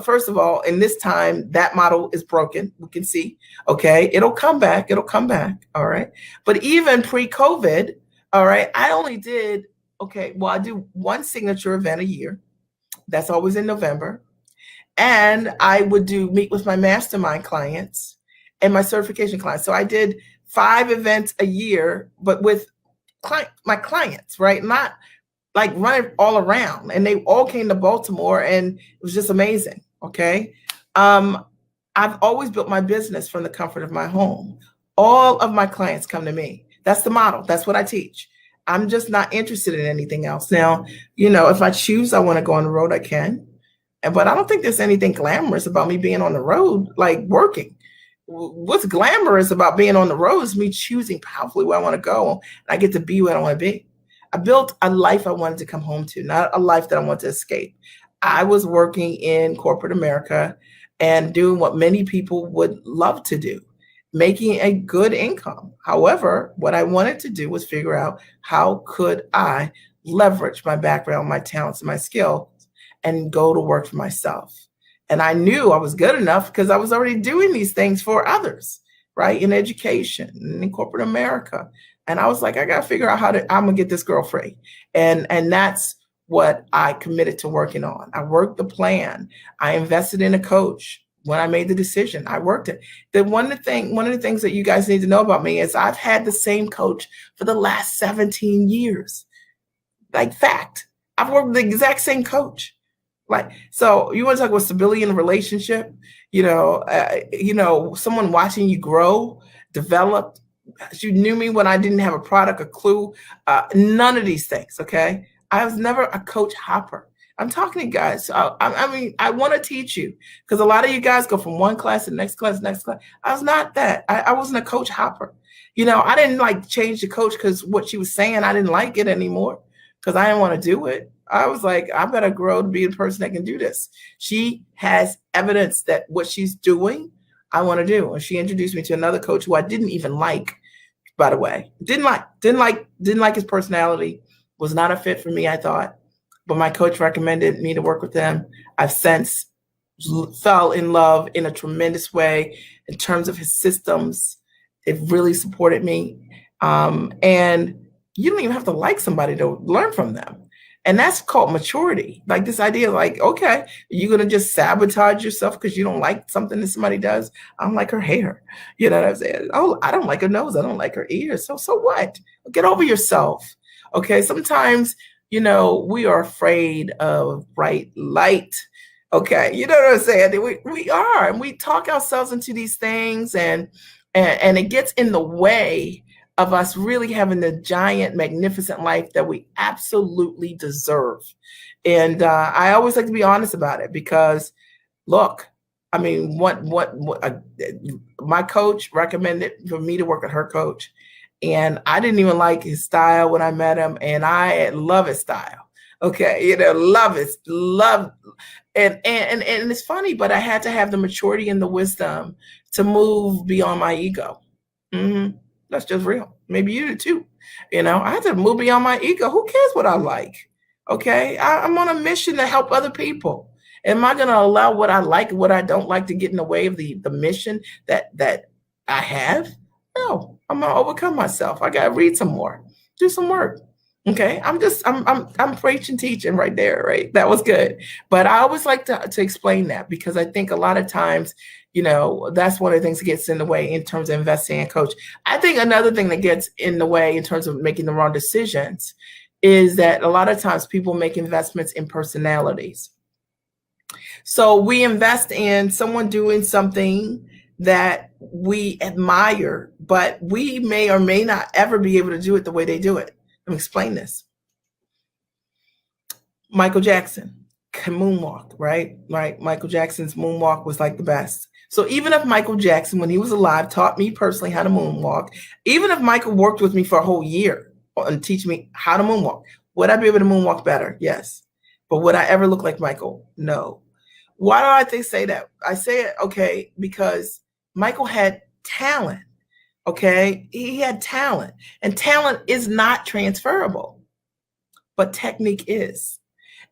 First of all, in this time, that model is broken. We can see, okay? It'll come back, all right? But even pre-COVID, all right, I only did, I do 1 signature event a year. That's always in November. And I would meet with my mastermind clients and my certification clients. So I did 5 events a year, but with my clients, right? Not like running all around. And they all came to Baltimore, and it was just amazing. Okay. Um, I've always built my business from the comfort of my home. All of my clients come to me. That's the model. That's what I teach. I'm just not interested in anything else. Now, if I choose I want to go on the road, I can. But I don't think there's anything glamorous about me being on the road, like working. What's glamorous about being on the road is me choosing powerfully where I want to go. And I get to be where I want to be. I built a life I wanted to come home to, not a life that I want to escape. I was working in corporate America and doing what many people would love to do, making a good income. However, what I wanted to do was figure out how could I leverage my background, my talents, and my skills and go to work for myself. And I knew I was good enough because I was already doing these things for others, right? In education, in corporate America. And I was like, I got to figure out I'm going to get this girl free. And that's what I committed to working on. I worked the plan. I invested in a coach. When I made the decision, I worked it. One of the things that you guys need to know about me is I've had the same coach for the last 17 years. Like fact, I've worked with the exact same coach. Like, so you want to talk about stability in a relationship, someone watching you grow, develop. You knew me when I didn't have a product, a clue, none of these things. Okay. I was never a coach hopper. I'm talking to you guys. So I want to teach you because a lot of you guys go from one class to the next class, next class. I was not that. I wasn't a coach hopper. I didn't like change the coach because what she was saying, I didn't like it anymore because I didn't want to do it. I was like, I better grow to be the person that can do this. She has evidence that what she's doing, I want to do. And she introduced me to another coach who I didn't even like, by the way. Didn't like his personality. Was not a fit for me, I thought. But my coach recommended me to work with him. I've since fell in love in a tremendous way in terms of his systems. It really supported me. And you don't even have to like somebody to learn from them. And that's called maturity. Like this idea, like, okay, you're going to just sabotage yourself because you don't like something that somebody does. I don't like her hair. You know what I'm saying? Oh, I don't like her nose. I don't like her ears. So what? Get over yourself. Okay. Sometimes, we are afraid of bright light. Okay. You know what I'm saying? We are, and we talk ourselves into these things and it gets in the way of us really having the giant, magnificent life that we absolutely deserve. And I always like to be honest about it because, look, I mean, my coach recommended for me to work with her coach, and I didn't even like his style when I met him, and I love his style. Okay, love, and it's funny, but I had to have the maturity and the wisdom to move beyond my ego. Mm-hmm. That's just real. Maybe you do too. I had to move beyond my ego. Who cares what I like? Okay. I'm on a mission to help other people. Am I going to allow what I like and what I don't like to get in the way of the mission that I have? No, I'm going to overcome myself. I got to read some more, do some work. Okay. I'm preaching, teaching right there. Right. That was good. But I always like to explain that because I think a lot of times, that's one of the things that gets in the way in terms of investing in a coach. I think another thing that gets in the way in terms of making the wrong decisions is that a lot of times people make investments in personalities. So we invest in someone doing something that we admire, but we may or may not ever be able to do it the way they do it. Let me explain this. Michael Jackson can moonwalk, right? Michael Jackson's moonwalk was like the best. So even if Michael Jackson, when he was alive, taught me personally how to moonwalk, even if Michael worked with me for a whole year and teach me how to moonwalk, would I be able to moonwalk better? Yes. But would I ever look like Michael? No. Why do I say that? I say it, okay, because Michael had talent, okay? He had talent, and talent is not transferable, but technique is.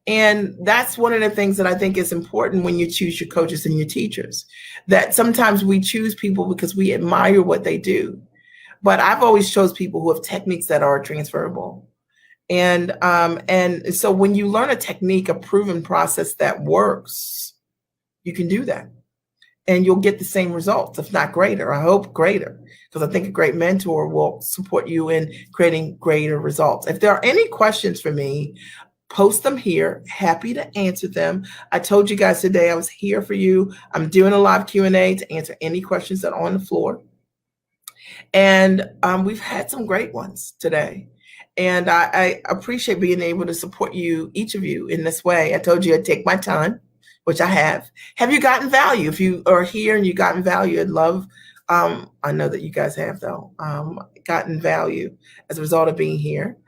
And that's one of the things that I think is important when you choose your coaches and your teachers, that sometimes we choose people because we admire what they do. But I've always chose people who have techniques that are transferable. And so when you learn a technique, a proven process that works, you can do that. and you'll get the same results, if not greater. I hope greater, because I think a great mentor will support you in creating greater results. If there are any questions for me, post them here. Happy to answer them. I told you guys today I was here for you. I'm doing a live Q&A to answer any questions that are on the floor. And we've had some great ones today. And I appreciate being able to support you, each of you, in this way. I told you I'd take my time, which I have. Have you gotten value? If you are here and you gotten value, I'd love, I know that you guys have, though, gotten value as a result of being here.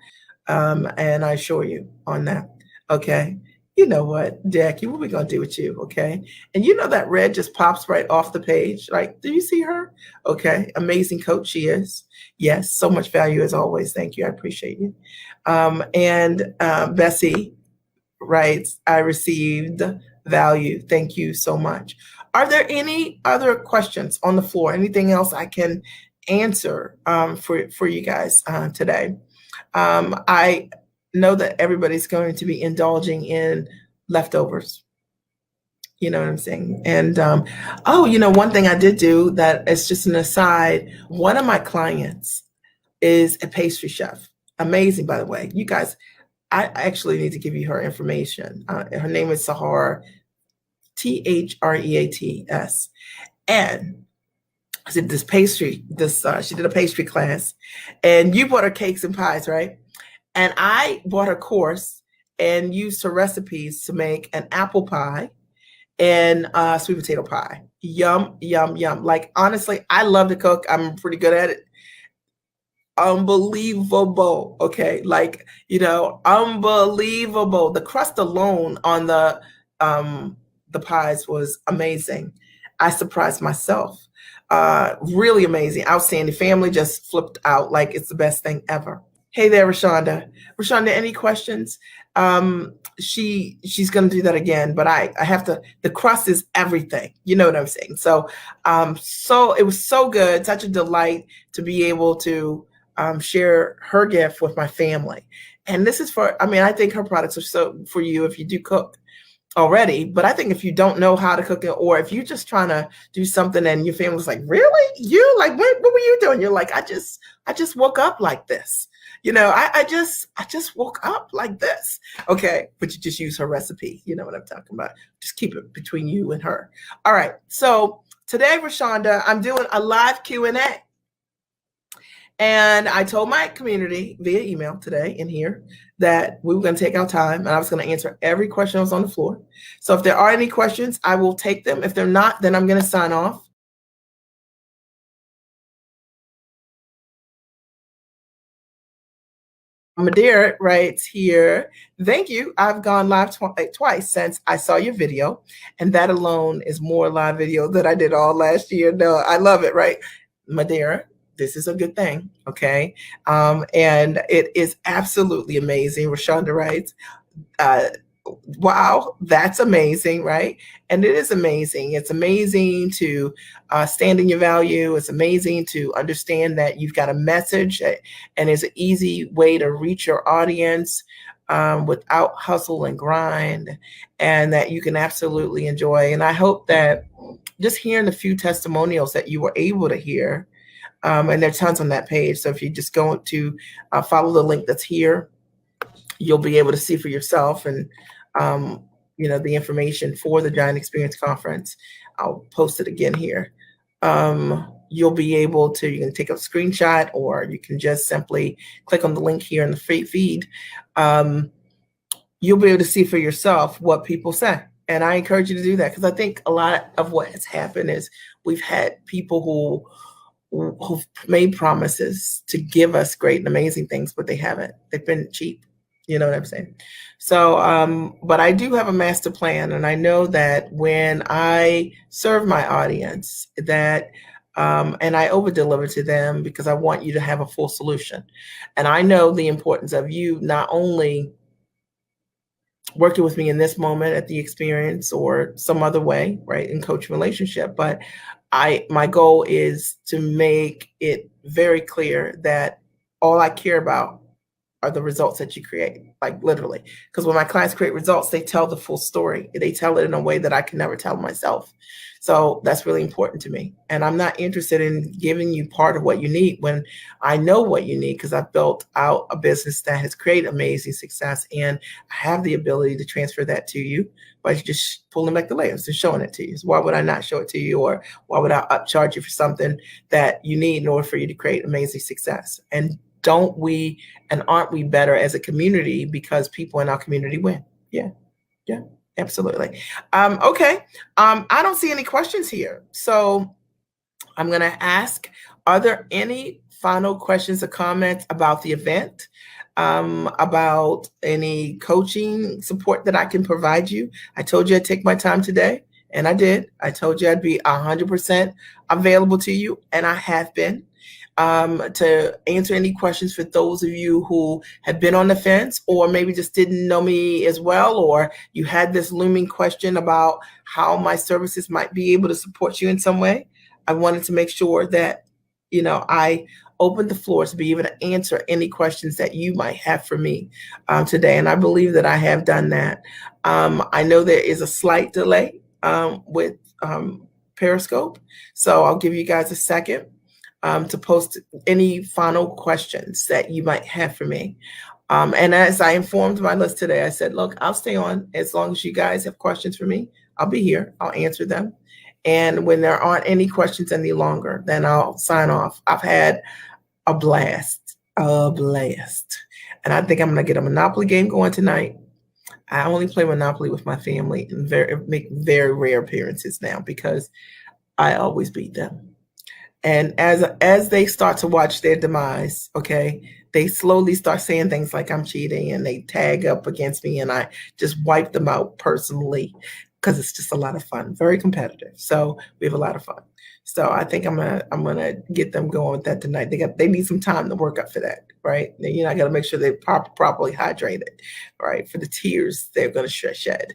And I assure you on that. Okay. You know what, Jackie, what we going to do with you? Okay. And you know that red just pops right off the page. Like, do you see her? Okay. Amazing coach she is. Yes. So much value as always. Thank you. I appreciate you. And Bessie writes, I received value. Thank you so much. Are there any other questions on the floor? Anything else I can answer for you guys today? I know that everybody's going to be indulging in leftovers. You know what I'm saying? And one thing I did do that is just an aside. One of my clients is a pastry chef. Amazing, by the way. You guys, I actually need to give you her information. Her name is Sahar, Threats. And I did this pastry, she did a pastry class, and you bought her cakes and pies, right? And I bought her course and used her recipes to make an apple pie and sweet potato pie. Yum, yum, yum. Like, honestly, I love to cook. I'm pretty good at it. Unbelievable. Okay. Like, unbelievable. The crust alone on the pies was amazing. I surprised myself. Really amazing. Outstanding. Family just flipped out like it's the best thing ever. Hey there, Rashonda. Rashonda, any questions? She's going to do that again, but I have to, the crust is everything. You know what I'm saying? So it was so good. Such a delight to be able to share her gift with my family. And this is I think her products are so for you if you do cook already, but I think if you don't know how to cook it, or if you're just trying to do something and your family's like, really? You like, what were you doing? You're like, I just woke up like this. I just woke up like this. Okay. But you just use her recipe. You know what I'm talking about. Just keep it between you and her. All right. So today, Rashonda, I'm doing a live Q&A. And I told my community via email today in here that we were going to take our time and I was going to answer every question that was on the floor. So if there are any questions, I will take them. If they're not, then I'm going to sign off. Madeira writes here, thank you. I've gone live twice since I saw your video, and that alone is more live video than I did all last year. No, I love it, right? Madeira, this is a good thing, okay? And it is absolutely amazing. Rashonda writes, wow, that's amazing, right? And it is amazing. It's amazing to stand in your value. It's amazing to understand that you've got a message and it's an easy way to reach your audience without hustle and grind, and that you can absolutely enjoy. And I hope that just hearing a few testimonials that you were able to hear, and there are tons on that page. So if you just go to follow the link that's here, you'll be able to see for yourself and the information for the Giant Experience Conference. I'll post it again here. You'll be able to, you can take a screenshot, or you can just simply click on the link here in the feed. You'll be able to see for yourself what people say. And I encourage you to do that, because I think a lot of what has happened is we've had people who've made promises to give us great and amazing things, but they haven't. They've been cheap. You know what I'm saying? So, but I do have a master plan, and I know that when I serve my audience, that and I over deliver to them, because I want you to have a full solution. And I know the importance of you not only working with me in this moment at the experience or some other way, right, in coaching relationship, but my goal is to make it very clear that all I care about are the results that you create, like literally. Because when my clients create results, they tell the full story. They tell it in a way that I can never tell myself. So that's really important to me. And I'm not interested in giving you part of what you need when I know what you need, because I've built out a business that has created amazing success, and I have the ability to transfer that to you by just pulling back the layers and showing it to you. So why would I not show it to you, or why would I upcharge you for something that you need in order for you to create amazing success? And don't we and aren't we better as a community because people in our community win? Yeah, yeah, absolutely. Okay. I don't see any questions here. So I'm going to ask, are there any final questions or comments about the event? About any coaching support that I can provide you? I told you I'd take my time today, and I did. I told you I'd be 100% available to you, and I have been. To answer any questions for those of you who have been on the fence, or maybe just didn't know me as well, or you had this looming question about how my services might be able to support you in some way. I wanted to make sure that, I opened the floor to be able to answer any questions that you might have for me today. And I believe that I have done that. I know there is a slight delay with Periscope. So I'll give you guys a second to post any final questions that you might have for me. And as I informed my list today, I said, look, I'll stay on as long as you guys have questions for me. I'll be here. I'll answer them. And when there aren't any questions any longer, then I'll sign off. I've had a blast. And I think I'm going to get a Monopoly game going tonight. I only play Monopoly with my family and make very rare appearances now because I always beat them. And as they start to watch their demise, okay, they slowly start saying things like I'm cheating, and they tag up against me, and I just wipe them out personally because it's just a lot of fun, very competitive. So we have a lot of fun. So I think I'm gonna get them going with that tonight. They need some time to work up for that, right? I got to make sure they're properly hydrated, right, for the tears they're going to shed.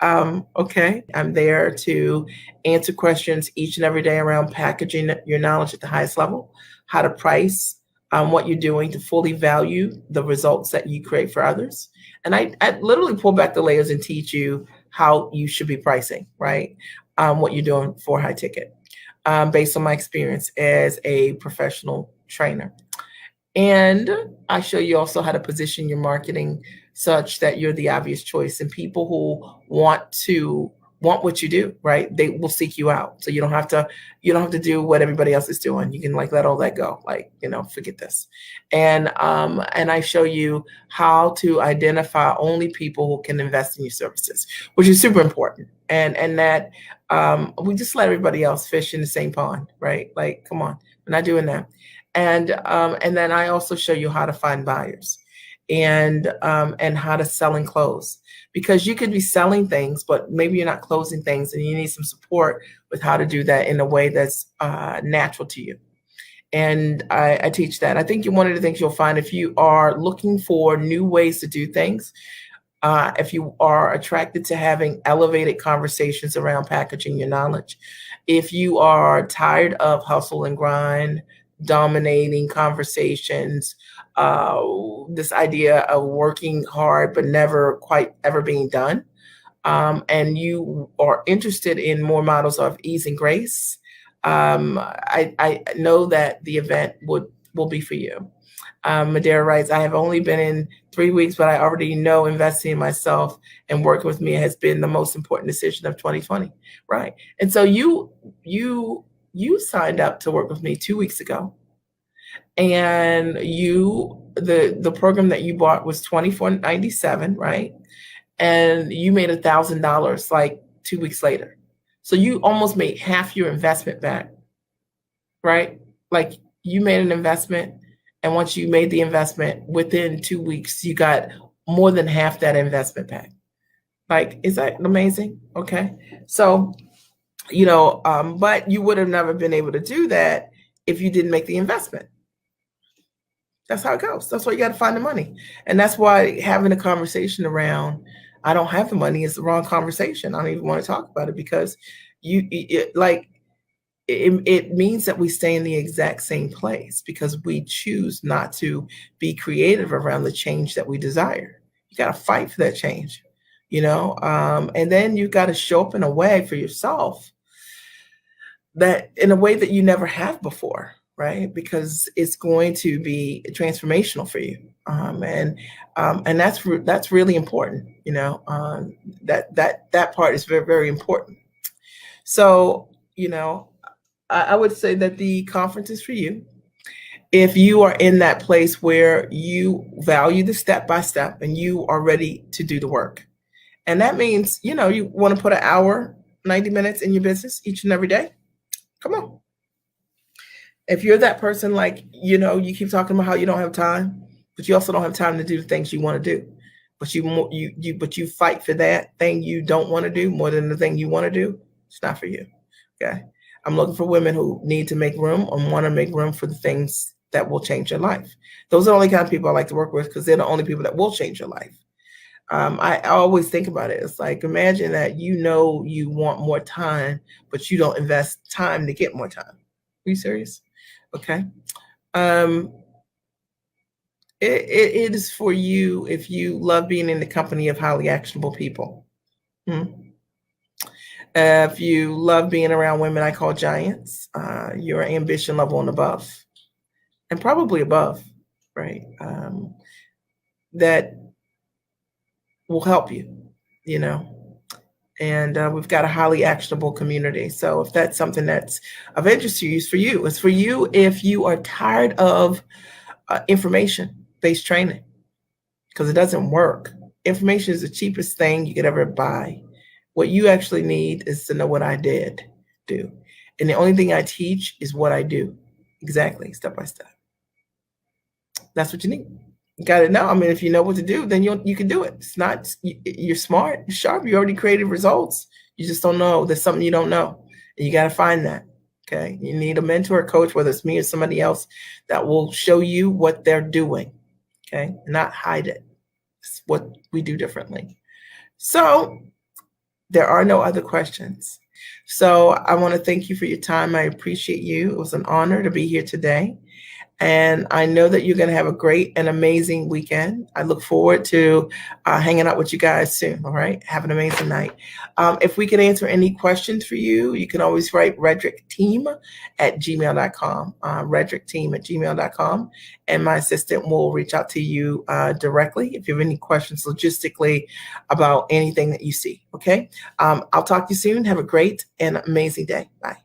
Okay, I'm there to answer questions each and every day around packaging your knowledge at the highest level, how to price what you're doing to fully value the results that you create for others. And I literally pull back the layers and teach you how you should be pricing, right? What you're doing for high ticket. Based on my experience as a professional trainer. And I show you also how to position your marketing such that you're the obvious choice, and people who want what you do, right? They will seek you out. So you don't have to do what everybody else is doing. You can let all that go. Forget this. And I show you how to identify only people who can invest in your services, which is super important. And that we just let everybody else fish in the same pond, right? Come on, we're not doing that. And then I also show you how to find buyers and how to sell and close, because you could be selling things, but maybe you're not closing things, and you need some support with how to do that in a way that's natural to you. And I teach that. I think one of the things you'll find if you are looking for new ways to do things, if you are attracted to having elevated conversations around packaging your knowledge, if you are tired of hustle and grind, dominating conversations, this idea of working hard but never quite ever being done, and you are interested in more models of ease and grace, I know that the event will be for you. Madera writes, I have only been in 3 weeks, but I already know investing in myself and working with me has been the most important decision of 2020. Right. And so you signed up to work with me 2 weeks ago, and the program that you bought was $24.97, right? And you made $1,000 like 2 weeks later. So you almost made half your investment back, right? Like you made an investment, and once you made the investment, within 2 weeks, you got more than half that investment back. Is that amazing? Okay. So, but you would have never been able to do that if you didn't make the investment. That's how it goes. That's why you got to find the money. And that's why having a conversation around, I don't have the money, is the wrong conversation. I don't even want to talk about it, because it means that we stay in the exact same place because we choose not to be creative around the change that we desire. You got to fight for that change, and then you got to show up in a way for yourself that in a way that you never have before, right? Because it's going to be transformational for you, and that's really important. That part is very, very important. So, I would say that the conference is for you if you are in that place where you value the step by step and you are ready to do the work. And that means, you want to put an hour, 90 minutes in your business each and every day. Come on. If you're that person, like, you keep talking about how you don't have time, but you also don't have time to do the things you want to do. But you fight for that thing you don't want to do more than the thing you want to do. It's not for you. Okay. I'm looking for women who need to make room and want to make room for the things that will change your life. Those are the only kind of people I like to work with because they're the only people that will change your life. I always think about it. It's like, imagine that you want more time, but you don't invest time to get more time. Are you serious? Okay. It is for you if you love being in the company of highly actionable people. If you love being around women I call giants, your ambition level and above, and probably above, right? That will help you, and we've got a highly actionable community. So if that's something that's of interest to you, it's for you. It's for you if you are tired of information-based training, because it doesn't work. Information is the cheapest thing you could ever buy. What you actually need is to know what I did do. And the only thing I teach is what I do. Exactly, step by step. That's what you need. You got to know. I mean, if you know what to do, then you can do it. It's not, you're smart, you're sharp, you already created results. You just don't know. There's something you don't know. And you got to find that. Okay. You need a mentor, a coach, whether it's me or somebody else, that will show you what they're doing. Okay. Not hide it. It's what we do differently. So there are no other questions. So I want to thank you for your time. I appreciate you. It was an honor to be here today. And I know that you're going to have a great and amazing weekend. I look forward to hanging out with you guys soon. All right. Have an amazing night. If we can answer any questions for you, you can always write redrickteam@gmail.com, redrickteam@gmail.com. And my assistant will reach out to you directly if you have any questions logistically about anything that you see. Okay. I'll talk to you soon. Have a great and amazing day. Bye.